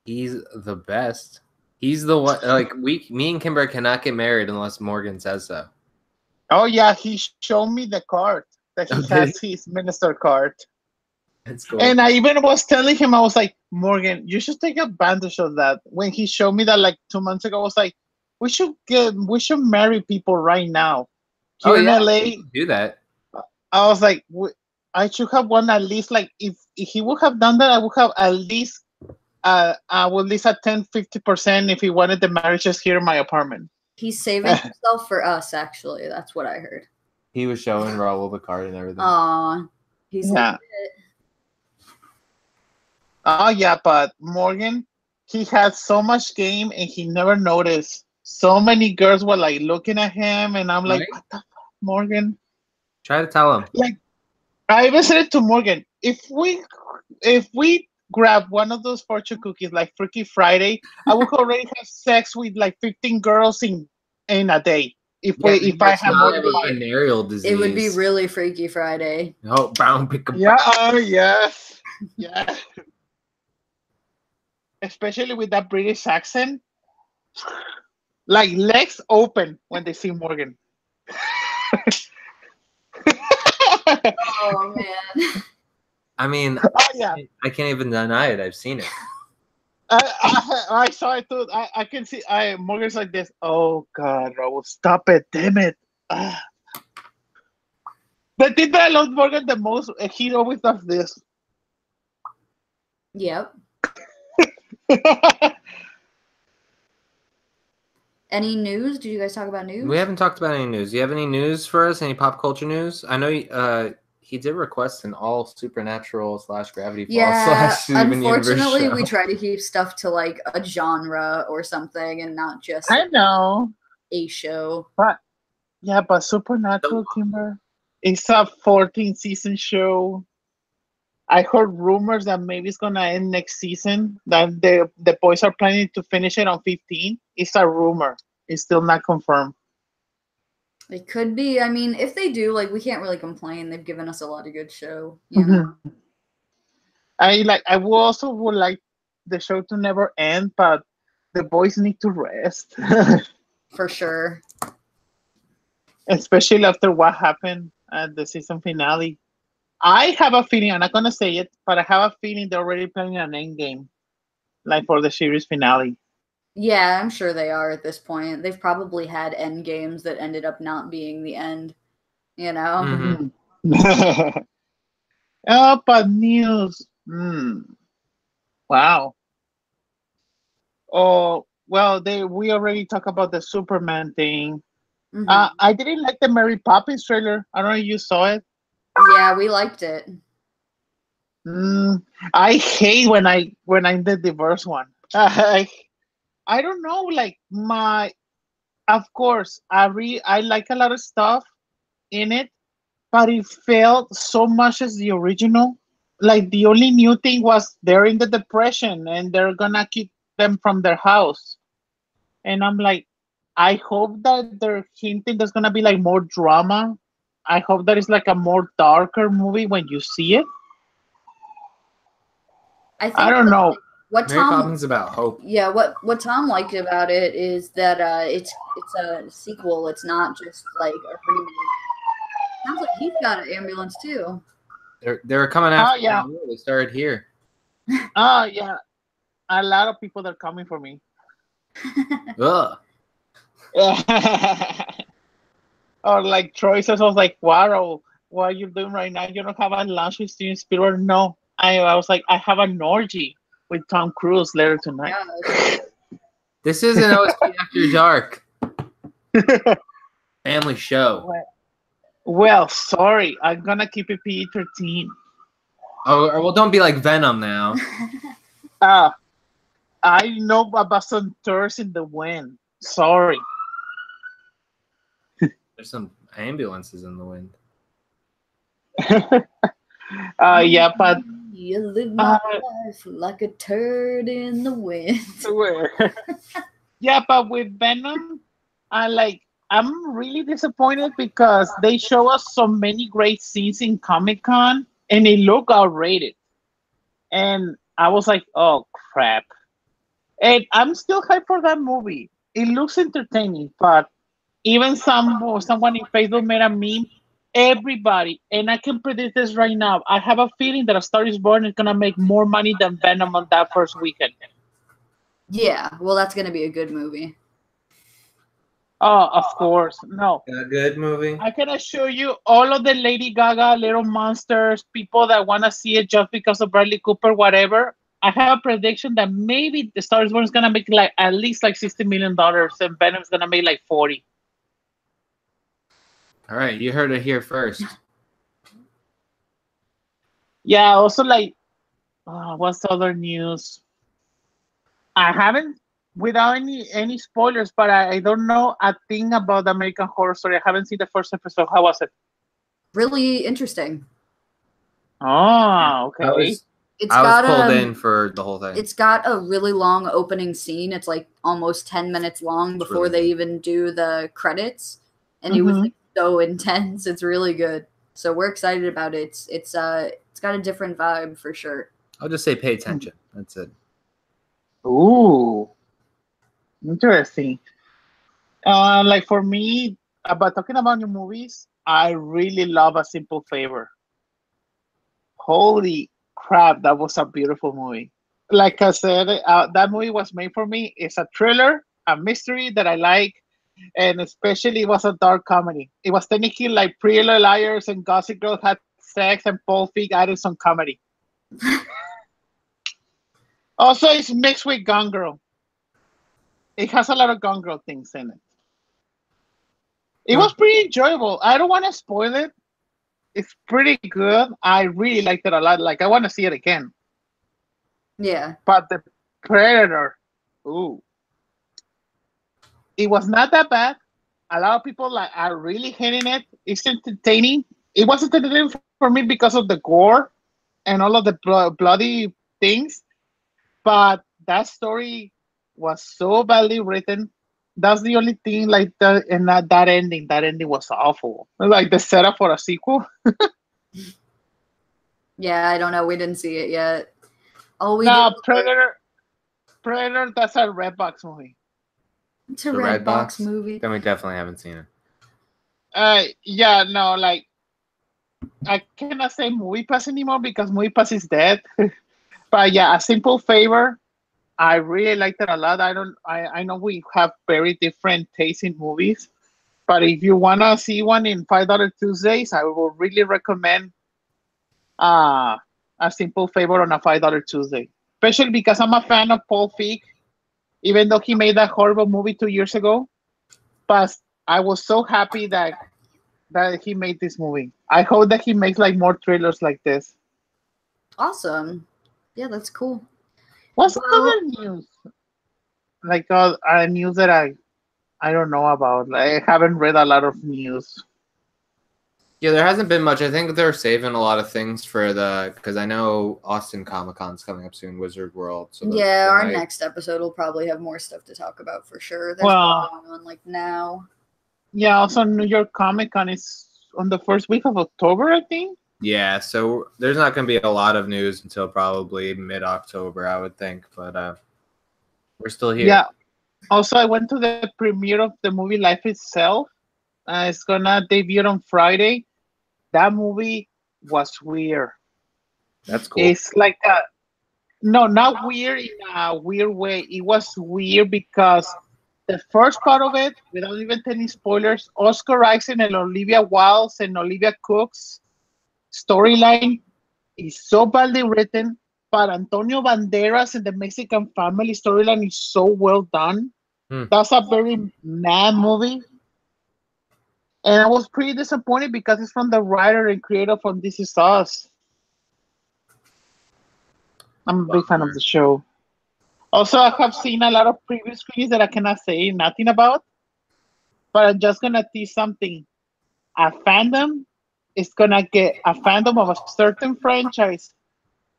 He's the best. He's the one. Me and Kimber cannot get married unless Morgan says so. Oh yeah, he showed me the card that he Okay. has, his minister card. That's cool. And I even was telling him, I was like, Morgan, you should take advantage of that. When he showed me that 2 months ago, I was like, we should marry people right now. Here in LA, do that. I was like, I should have one at least. If he would have done that, I would have at least at 10-50% if he wanted the marriages here in my apartment. He's saving himself for us, actually. That's what I heard. He was showing Raul the card and everything. Aw. He's Yeah. Oh yeah, but Morgan, he had so much game and he never noticed. So many girls were looking at him, and I'm like, Right? what the fuck, Morgan? Try to tell him. I even said it to Morgan. If we grab one of those fortune cookies like Freaky Friday, I would already have sex with 15 girls in a day. If I had more a than venereal disease. It would be really Freaky Friday. Oh, brown pick a yeah, oh yes, yeah. Especially with that British accent, legs open when they see Morgan. Oh man. I mean, Oh yeah, I can't even deny it. I've seen it. I saw it too. I can see. Morgan's like this. Oh God, Raul, stop it! Damn it! The thing that I love Morgan the most, he always does this. Yep. Any news? Did you guys talk about news? We haven't talked about any news. Do you have any news for us? Any pop culture news? I know he did request an all supernatural / Gravity Falls Yeah, / Steven Universe unfortunately, show. we try to keep stuff to a genre or something, and not just I know, a show. but Supernatural, Kimber, it's a 14-season show. I heard rumors that maybe it's gonna end next season. That the boys are planning to finish it on 15. It's a rumor. It's still not confirmed. It could be. I mean, if they do, we can't really complain. They've given us a lot of good show. You know? I would like the show to never end, but the boys need to rest. For sure. especially after what happened at the season finale. I have a feeling, I'm not gonna say it, but I have a feeling they're already planning an end game, like for the series finale. Yeah, I'm sure they are at this point. They've probably had end games that ended up not being the end, you know? Mhm. Oh, but news. Wow. Oh, well, we already talked about the Superman thing. Mhm. I didn't like the Mary Poppins trailer. I don't know if you saw it. Yeah, we liked it. I hate when I'm the diverse one. I don't know, like my of course I like a lot of stuff in it, but it felt so much as the original. Like the only new thing was they're in the depression and they're gonna kick them from their house. And I'm like, I hope that they're hinting there's gonna be like more drama. I hope that it's like a more darker movie when you see it. I I think don't know. what Mary Tom Poppins is about hope. Yeah, what Tom liked about it is that it's a sequel. It's not just like a remake. Sounds like he's got an ambulance too. They were coming Oh after yeah. me. They started here. Oh yeah. A lot of people that are coming for me. Ugh. Or like Troy says, I was like, wow, what are you doing right now? You don't have a lunch with Steven Spielberg? No. I was like, I have an orgy with Tom Cruise later tonight. Yeah. This is an OSP After Dark family show. Well, sorry. I'm going to keep it PG-13. Oh, well, don't be like Venom now. I know about some tours in the wind. Sorry. There's some ambulances in the wind. Yeah, but You live my life like a turd in the wind. yeah, but with Venom, I'm really disappointed because they show us so many great scenes in Comic-Con and it looked outrated. And I was like, oh crap. And I'm still hyped for that movie. It looks entertaining, but even someone in Facebook made a meme. Everybody, and I can predict this right now. I have a feeling that A Star Is Born is gonna make more money than Venom on that first weekend. Yeah, well, that's gonna be a good movie. Oh, of course. No, A good movie. I can assure you, all of the Lady Gaga, Little Monsters, people that want to see it just because of Bradley Cooper, whatever. I have a prediction that maybe The Star Is Born is gonna make like at least like $60 million, and Venom's gonna make like 40. All right, you heard it here first. Yeah. Also, like, what's the other news? I haven't, without any spoilers, but I don't know a thing about the American Horror Story. I haven't seen the first episode. How was it? Really interesting. Oh, okay. I was It's I got was pulled in for the whole thing. It's got a really long opening scene. It's like almost 10 minutes long It's before really they good. even do the credits, and it was like so intense. It's really good. So we're excited about it. It's got a different vibe for sure. I'll just say pay attention. That's it. Ooh, interesting. Like for me, about talking about new movies, I really love A Simple Favor. Holy crap, that was a beautiful movie. Like I said, that movie was made for me. It's a thriller, a mystery that I like, and especially it was a dark comedy. It was technically like Pretty Little Liars and Gossip Girl had sex and Paul Feig added some comedy. Also, it's mixed with Gone Girl. It has a lot of Gone Girl things in it. It was pretty enjoyable. I don't want to spoil it. It's pretty good. I really liked it a lot. Like I want to see it again. Yeah. But the Predator, ooh, it was not that bad. A lot of people like are really hating it. It's entertaining. It was entertaining for me because of the gore and all of the bloody things. But that story was so badly written. That's the only thing. Like that ending. That ending was awful. Like the setup for a sequel. Yeah, I don't know. We didn't see it yet. Oh, we No, did. Predator. That's a Redbox movie. It's a The red Red box Box? movie. Then we definitely haven't seen it. Yeah, no, like I cannot say Movie Pass anymore because Movie Pass is dead. But yeah, A Simple Favor. I really liked it a lot. I know we have very different tastes in movies, but if you wanna see one in $5 Tuesdays, I will really recommend uh A Simple Favor on a $5 Tuesday. Especially because I'm a fan of Paul Feig, even though he made that horrible movie 2 years ago. But I was so happy that he made this movie. I hope that he makes like more trailers like this. Awesome. Yeah, that's cool. What's Well, other news? Like news that I don't know about. I haven't read a lot of news. Yeah, there hasn't been much. I think they're saving a lot of things for because I know Austin Comic Con's coming up soon, Wizard World. So yeah, our next episode will probably have more stuff to talk about for sure. There's more going on like now. Yeah, also New York Comic Con is on the first week of October, I think. Yeah, so there's not going to be a lot of news until probably mid-October, I would think. But we're still here. Yeah. Also, I went to the premiere of the movie Life Itself. It's gonna debut on Friday. That movie was weird. That's cool. It's like no, not weird in a weird way. It was weird because the first part of it, without even telling spoilers, Oscar Isaac and Olivia Wilde's and Olivia Cook's storyline is so badly written, but Antonio Banderas and the Mexican family storyline is so well done. That's a very mad movie. And I was pretty disappointed because it's from the writer and creator from This Is Us. I'm a big fan of the show. Also, I have seen a lot of previous screens that I cannot say nothing about, but I'm just gonna tease something. A fandom is gonna get a fandom of a certain franchise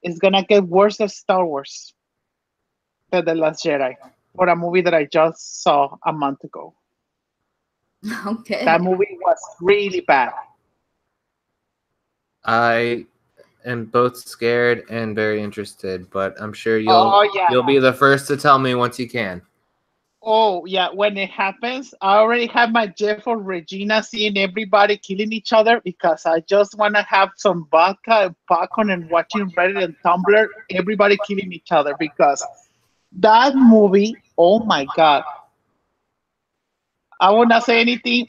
is gonna get worse than Star Wars, than The Last Jedi, for a movie that I just saw a month ago. Okay. That movie was really bad. I am both scared and very interested, but I'm sure you'll be the first to tell me once you can. Oh yeah, when it happens, I already have my Jeff or Regina seeing everybody killing each other because I just want to have some vodka and popcorn and watching Reddit and Tumblr, everybody killing each other because that movie, oh my god. I will not say anything.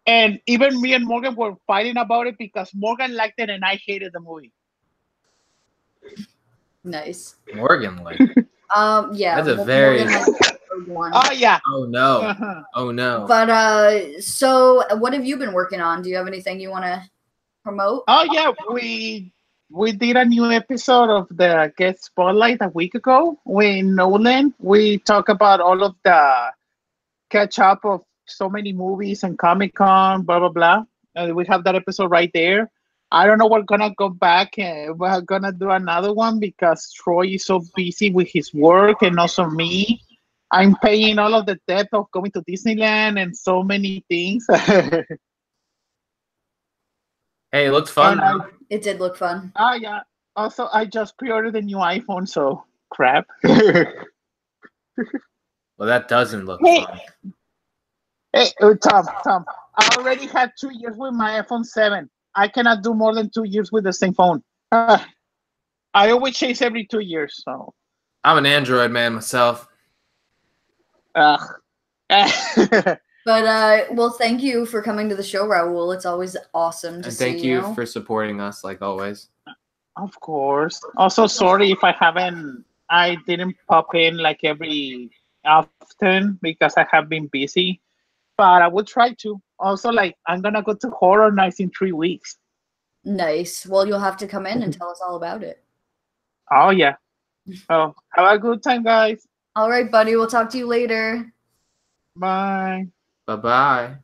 And even me and Morgan were fighting about it because Morgan liked it and I hated the movie. Nice. Morgan liked it. Yeah. That's a very... Oh, yeah. Oh, no. Oh, no. But, so what have you been working on? Do you have anything you want to promote? Oh, yeah. We did a new episode of the Guest Spotlight a week ago with Nolan. We talk about all of the catch up of so many movies and Comic-Con, blah, blah, blah. We have that episode right there. I don't know, we're going to go back and we're going to do another one because Troy is so busy with his work and also me. I'm paying all of the debt of going to Disneyland and so many things. Hey, it looked fun. It did look fun. Oh, yeah. Also, I just pre-ordered a new iPhone, so crap. Well, that doesn't look fun. Hey, Tom, I already had 2 years with my iPhone 7. I cannot do more than 2 years with the same phone. I always change every 2 years, so. I'm an Android man myself. But well, thank you for coming to the show, Raul. It's always awesome to see you. And thank you for supporting us, like always. Of course. Also, sorry if I didn't pop in like every often because I have been busy. But I will try to. Also, like, I'm going to go to Horror Nights in 3 weeks. Nice. Well, you'll have to come in and tell us all about it. Oh, yeah. Oh, have a good time, guys. All right, buddy. We'll talk to you later. Bye. Bye-bye.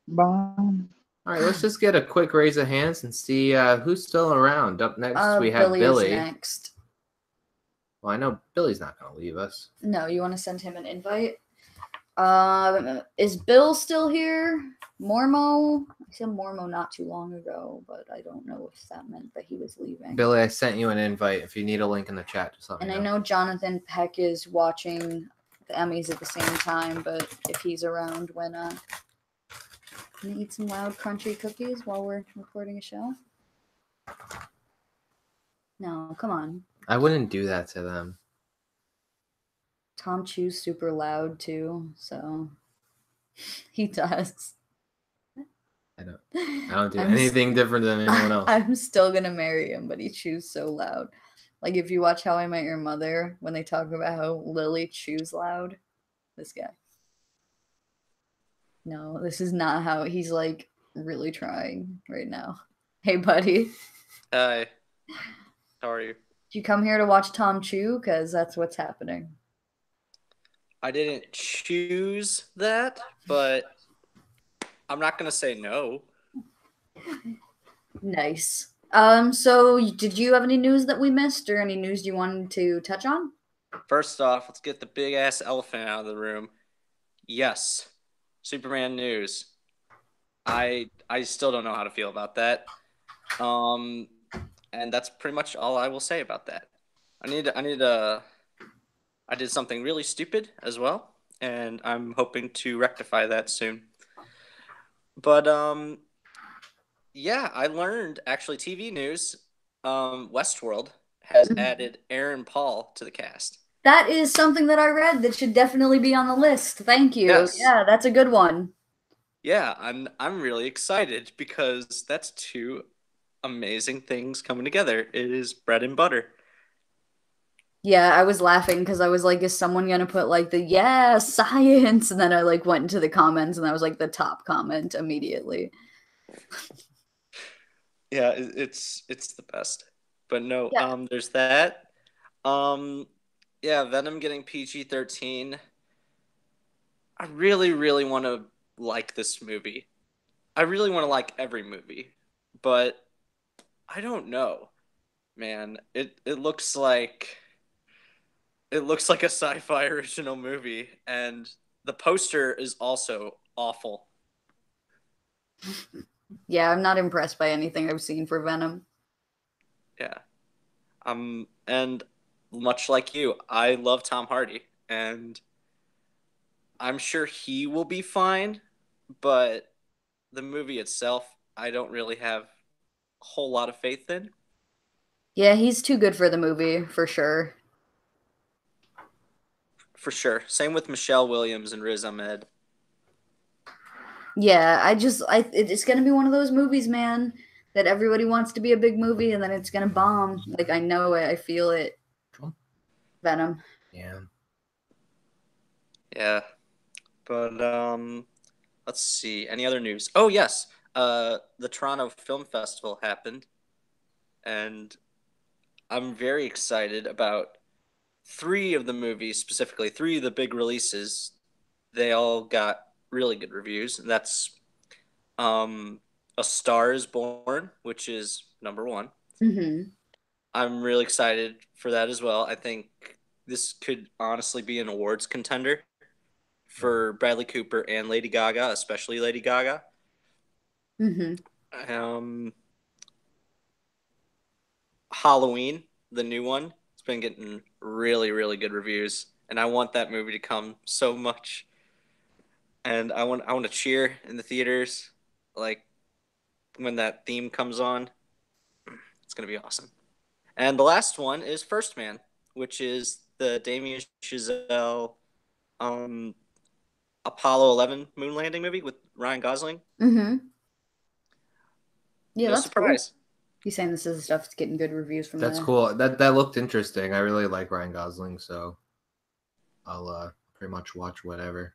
Bye. All right, let's just get a quick raise of hands and see who's still around. Up next, we have Billy. Next. Well, I know Billy's not going to leave us. No, you want to send him an invite? Is Bill still here? Mormo? I said Mormo not too long ago, but I don't know if that meant that he was leaving. Billy, I sent you an invite. If you need a link in the chat, just let me know. And I know Jonathan Peck is watching the Emmys at the same time, but if he's around when Gonna eat some loud crunchy cookies while we're recording a show? No, come on. I wouldn't do that to them. Tom Chu's super loud too, so he does. I don't do anything different than anyone else. I'm still gonna marry him, but he chews so loud. Like if you watch How I Met Your Mother, when they talk about how Lily chews loud, this guy. No, this is not how he's like really trying right now. Hey, buddy. Hi. How are you? Did you come here to watch Tom Chew? Because that's what's happening. I didn't choose that, but I'm not gonna say no. Nice. So did you have any news that we missed or any news you wanted to touch on? First off, let's get the big ass elephant out of the room. Yes, Superman news. I still don't know how to feel about that. And that's pretty much all I will say about that. I did something really stupid as well, and I'm hoping to rectify that soon. But yeah, I learned actually TV news. Westworld has added Aaron Paul to the cast. That is something that I read that should definitely be on the list. Thank you. Yes. Yeah, that's a good one. Yeah, I'm really excited because that's two amazing things coming together. It is bread and butter. Yeah, I was laughing because I was like, is someone gonna put like the science? And then I like went into the comments and that was like the top comment immediately. Yeah, it's the best. But no, Yeah. there's that. Yeah, Venom getting PG-13. I really, really want to like this movie. I really want to like every movie, but I don't know, man. It looks like a sci-fi original movie, and the poster is also awful. Yeah, I'm not impressed by anything I've seen for Venom. Yeah. And much like you, I love Tom Hardy, and I'm sure he will be fine, but the movie itself, I don't really have a whole lot of faith in. Yeah, he's too good for the movie, for sure. For sure. Same with Michelle Williams and Riz Ahmed. Yeah, it's gonna be one of those movies, man, that everybody wants to be a big movie and then it's gonna bomb. Like, I know it, I feel it. Venom. Yeah. Yeah. But let's see. Any other news? Oh yes. The Toronto Film Festival happened, and I'm very excited about three of the movies, specifically three of the big releases. They all got really good reviews, and that's A Star is Born, which is number one. Mm-hmm. I'm really excited for that as well. I think this could honestly be an awards contender for Bradley Cooper and Lady Gaga, especially Lady Gaga. Mm-hmm. Halloween, the new one, it's been getting really, really good reviews, and I want that movie to come so much. And I want to cheer in the theaters, like when that theme comes on. It's gonna be awesome. And the last one is First Man, which is the Damien Chazelle Apollo 11 moon landing movie with Ryan Gosling. Mm-hmm. Yeah, No that's surprise. Cool. He's saying this is stuff that's getting good reviews from That's cool. That looked interesting. I really like Ryan Gosling, so I'll pretty much watch whatever.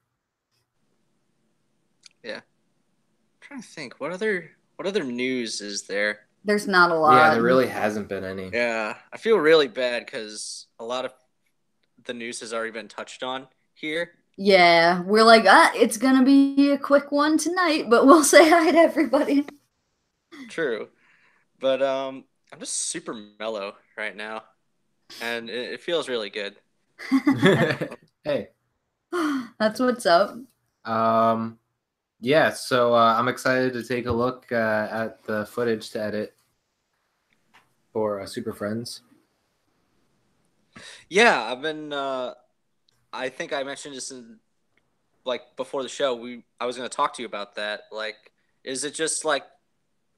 Yeah. I'm trying to think. What other news is there? There's not a lot. Yeah, there really hasn't been any. Yeah. I feel really bad because a lot of the news has already been touched on here. Yeah, we're like, it's gonna be a quick one tonight, but we'll say hi to everybody. True. But I'm just super mellow right now, and it feels really good. Hey. That's what's up. Yeah, so I'm excited to take a look at the footage to edit for Super Friends. Yeah, I've been. I think I mentioned this in, like, before the show. I was going to talk to you about that. Like, Is it just like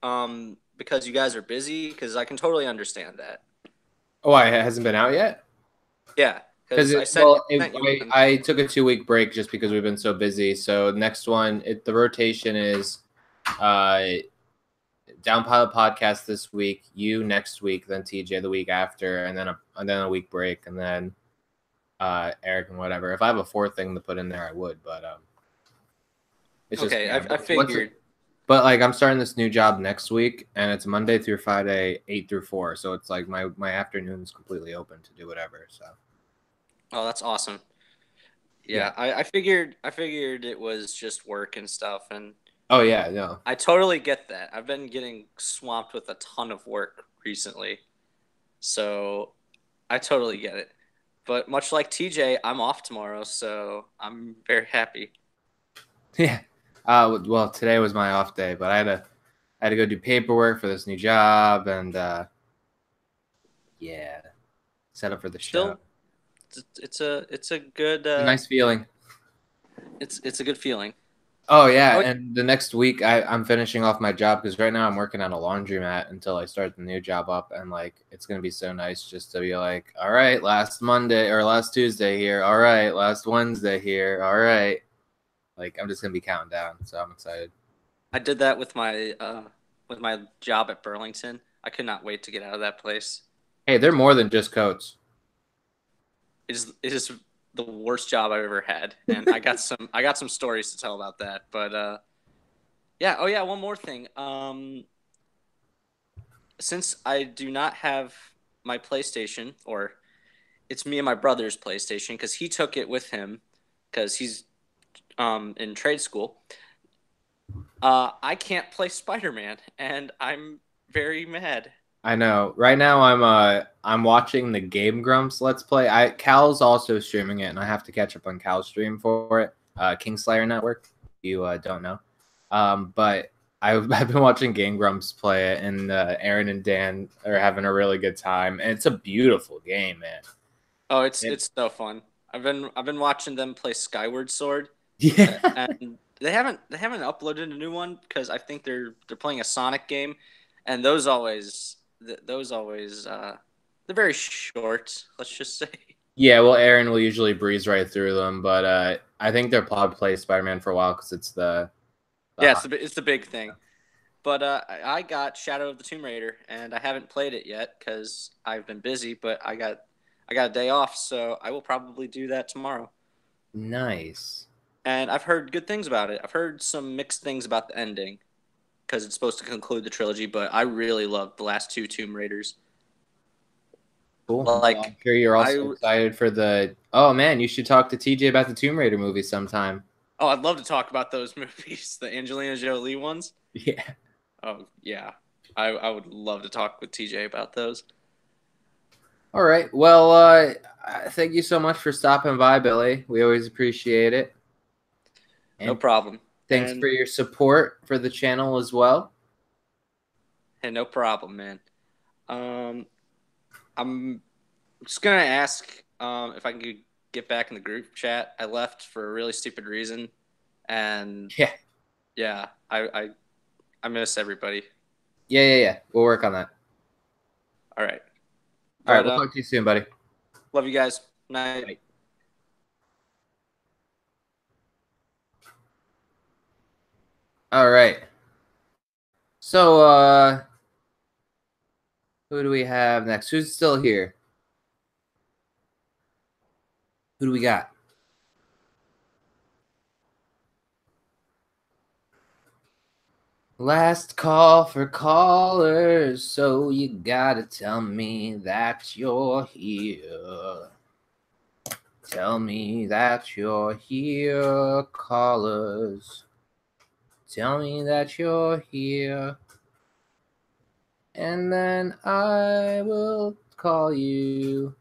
because you guys are busy? Because I can totally understand that. Oh, it hasn't been out yet? Yeah, Because I sent you one. I took a 2-week break just because we've been so busy. So next one, the rotation is Down Pilot podcast this week, you next week, then TJ the week after, and then a week break, and then Eric and whatever. If I have a fourth thing to put in there, I would, but it's just Okay, I figured. But like I'm starting this new job next week, and it's Monday through Friday, 8 through 4. So it's like my afternoon is completely open to do whatever. So. Oh, that's awesome. Yeah. I figured it was just work and stuff, and oh yeah, no. I totally get that. I've been getting swamped with a ton of work recently, so I totally get it. But much like TJ, I'm off tomorrow, so I'm very happy. Yeah. Well, today was my off day, but I had to go do paperwork for this new job, and yeah, set up for the show. It's a good a nice feeling. It's a good feeling. Oh yeah, and the next week I'm finishing off my job because right now I'm working at a laundromat until I start the new job up, and like it's gonna be so nice just to be like, all right, last Monday or last Tuesday here, all right, last Wednesday here, all right. Like I'm just gonna be counting down, so I'm excited. I did that with my job at Burlington. I could not wait to get out of that place. Hey, they're more than just coats. It is the worst job I've ever had, and I got some stories to tell about that. But yeah. Oh yeah, one more thing. Since I do not have my PlayStation, or it's me and my brother's PlayStation, because he took it with him, because he's in trade school. I can't play Spider-Man, and I'm very mad. I know. Right now, I'm watching the Game Grumps Let's Play. Cal's also streaming it, and I have to catch up on Cal's stream for it. Kingslayer Network. You don't know, but I've been watching Game Grumps play it, and Aaron and Dan are having a really good time, and it's a beautiful game, man. Oh, it's so fun. I've been watching them play Skyward Sword. Yeah, and they haven't uploaded a new one because I think they're playing a Sonic game, and those always they're very short. Let's just say. Yeah, well, Aaron will usually breeze right through them, but I think they'll probably play Spider-Man for a while because it's it's the big thing. But I got Shadow of the Tomb Raider, and I haven't played it yet because I've been busy. But I got a day off, so I will probably do that tomorrow. Nice. And I've heard good things about it. I've heard some mixed things about the ending because it's supposed to conclude the trilogy, but I really loved the last two Tomb Raiders. Cool. Like, I'm sure you're also excited for the... Oh, man, you should talk to TJ about the Tomb Raider movies sometime. Oh, I'd love to talk about those movies, the Angelina Jolie ones. Yeah. Oh, yeah. I would love to talk with TJ about those. All right. Well, thank you so much for stopping by, Billy. We always appreciate it. And no problem. Thanks for your support for the channel as well. Hey, no problem, man. I'm just gonna ask if I can get back in the group chat. I left for a really stupid reason, and yeah, I miss everybody. Yeah. We'll work on that. All right. All right. We'll talk to you soon, buddy. Love you guys. Night. Bye. All right. So, who do we have next? Who's still here? Who do we got? Last call for callers, so you gotta tell me that you're here. Tell me that you're here, callers. Tell me that you're here. And then I will call you.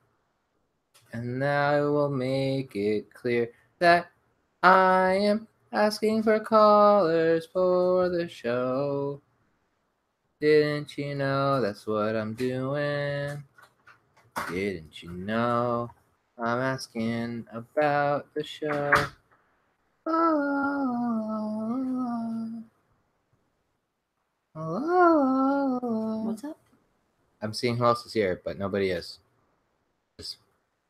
And I will make it clear that I am asking for callers for the show. Didn't you know that's what I'm doing? Didn't you know I'm asking about the show? Oh. Hello. What's up? I'm seeing who else is here, but nobody is.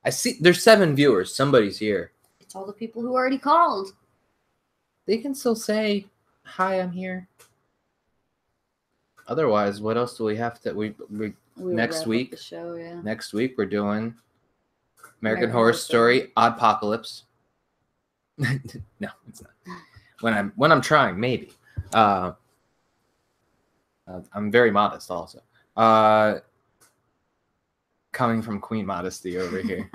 I see there's 7 viewers. Somebody's here. It's all the people who already called. They can still say, "Hi, I'm here." Otherwise, what else do we have to? We We'll next wrap up week. the show, yeah. Next week we're doing American Horror Story Oddpocalypse. No, it's not. When I'm trying, maybe. I'm very modest, also. Coming from Queen Modesty over here.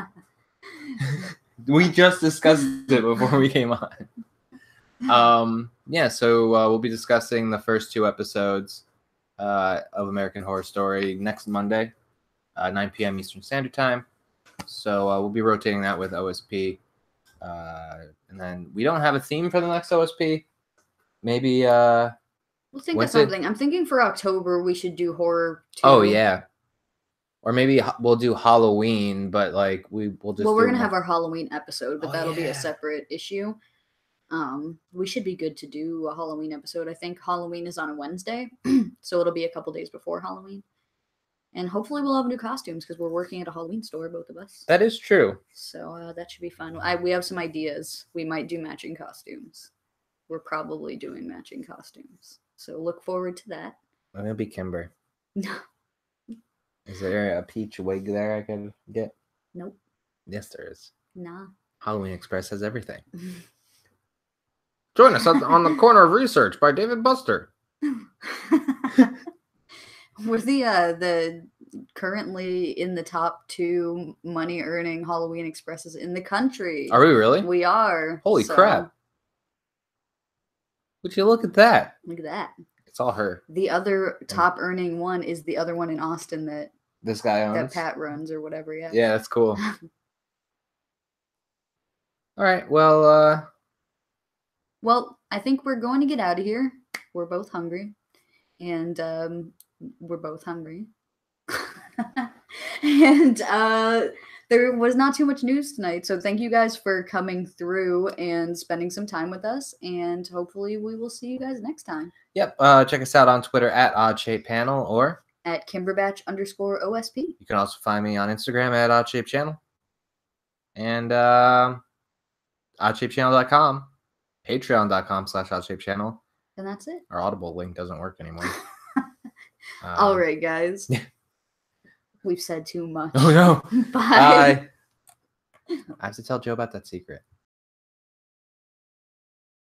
We just discussed it before we came on. Yeah, so we'll be discussing the first 2 episodes of American Horror Story next Monday, 9 p.m. Eastern Standard Time. So we'll be rotating that with OSP. And then we don't have a theme for the next OSP. Maybe we'll think of when's something. I'm thinking for October we should do horror too. Oh yeah. Or maybe we'll do Halloween, but like we'll just. Well, we're gonna have our Halloween episode, but that'll be yeah. a separate issue. We should be good to do a Halloween episode. I think Halloween is on a Wednesday, so it'll be a couple days before Halloween. And hopefully we'll have new costumes because we're working at a Halloween store, both of us. That is true. So that should be fun. We have some ideas. We might do matching costumes. We're probably doing matching costumes. So look forward to that. I'm gonna be Kimber. Is there a peach wig there I can get? Nope. Yes, there is. Nah. Halloween Express has everything. Join us on the Corner of Research by David Buster. We're the currently in the top 2 money earning Halloween Expresses in the country. Are we really? We are. Holy crap. Would you look at that? Look at that. It's all her. The other top earning one is the other one in Austin that this guy owns. That Pat runs or whatever, yeah. Yeah, that's cool. All right, well well, I think we're going to get out of here. We're both hungry. And we're both hungry. And there was not too much news tonight. So thank you guys for coming through and spending some time with us. And hopefully we will see you guys next time. Yep. Check us out on Twitter at OddShapePanel or at Kimberbatch_OSP. You can also find me on Instagram at OddShapeChannel. And OddShapeChannel.com. Patreon.com/OddShapeChannel. And that's it. Our Audible link doesn't work anymore. All right, guys. We've said too much. Oh, no. Bye. I have to tell Joe about that secret.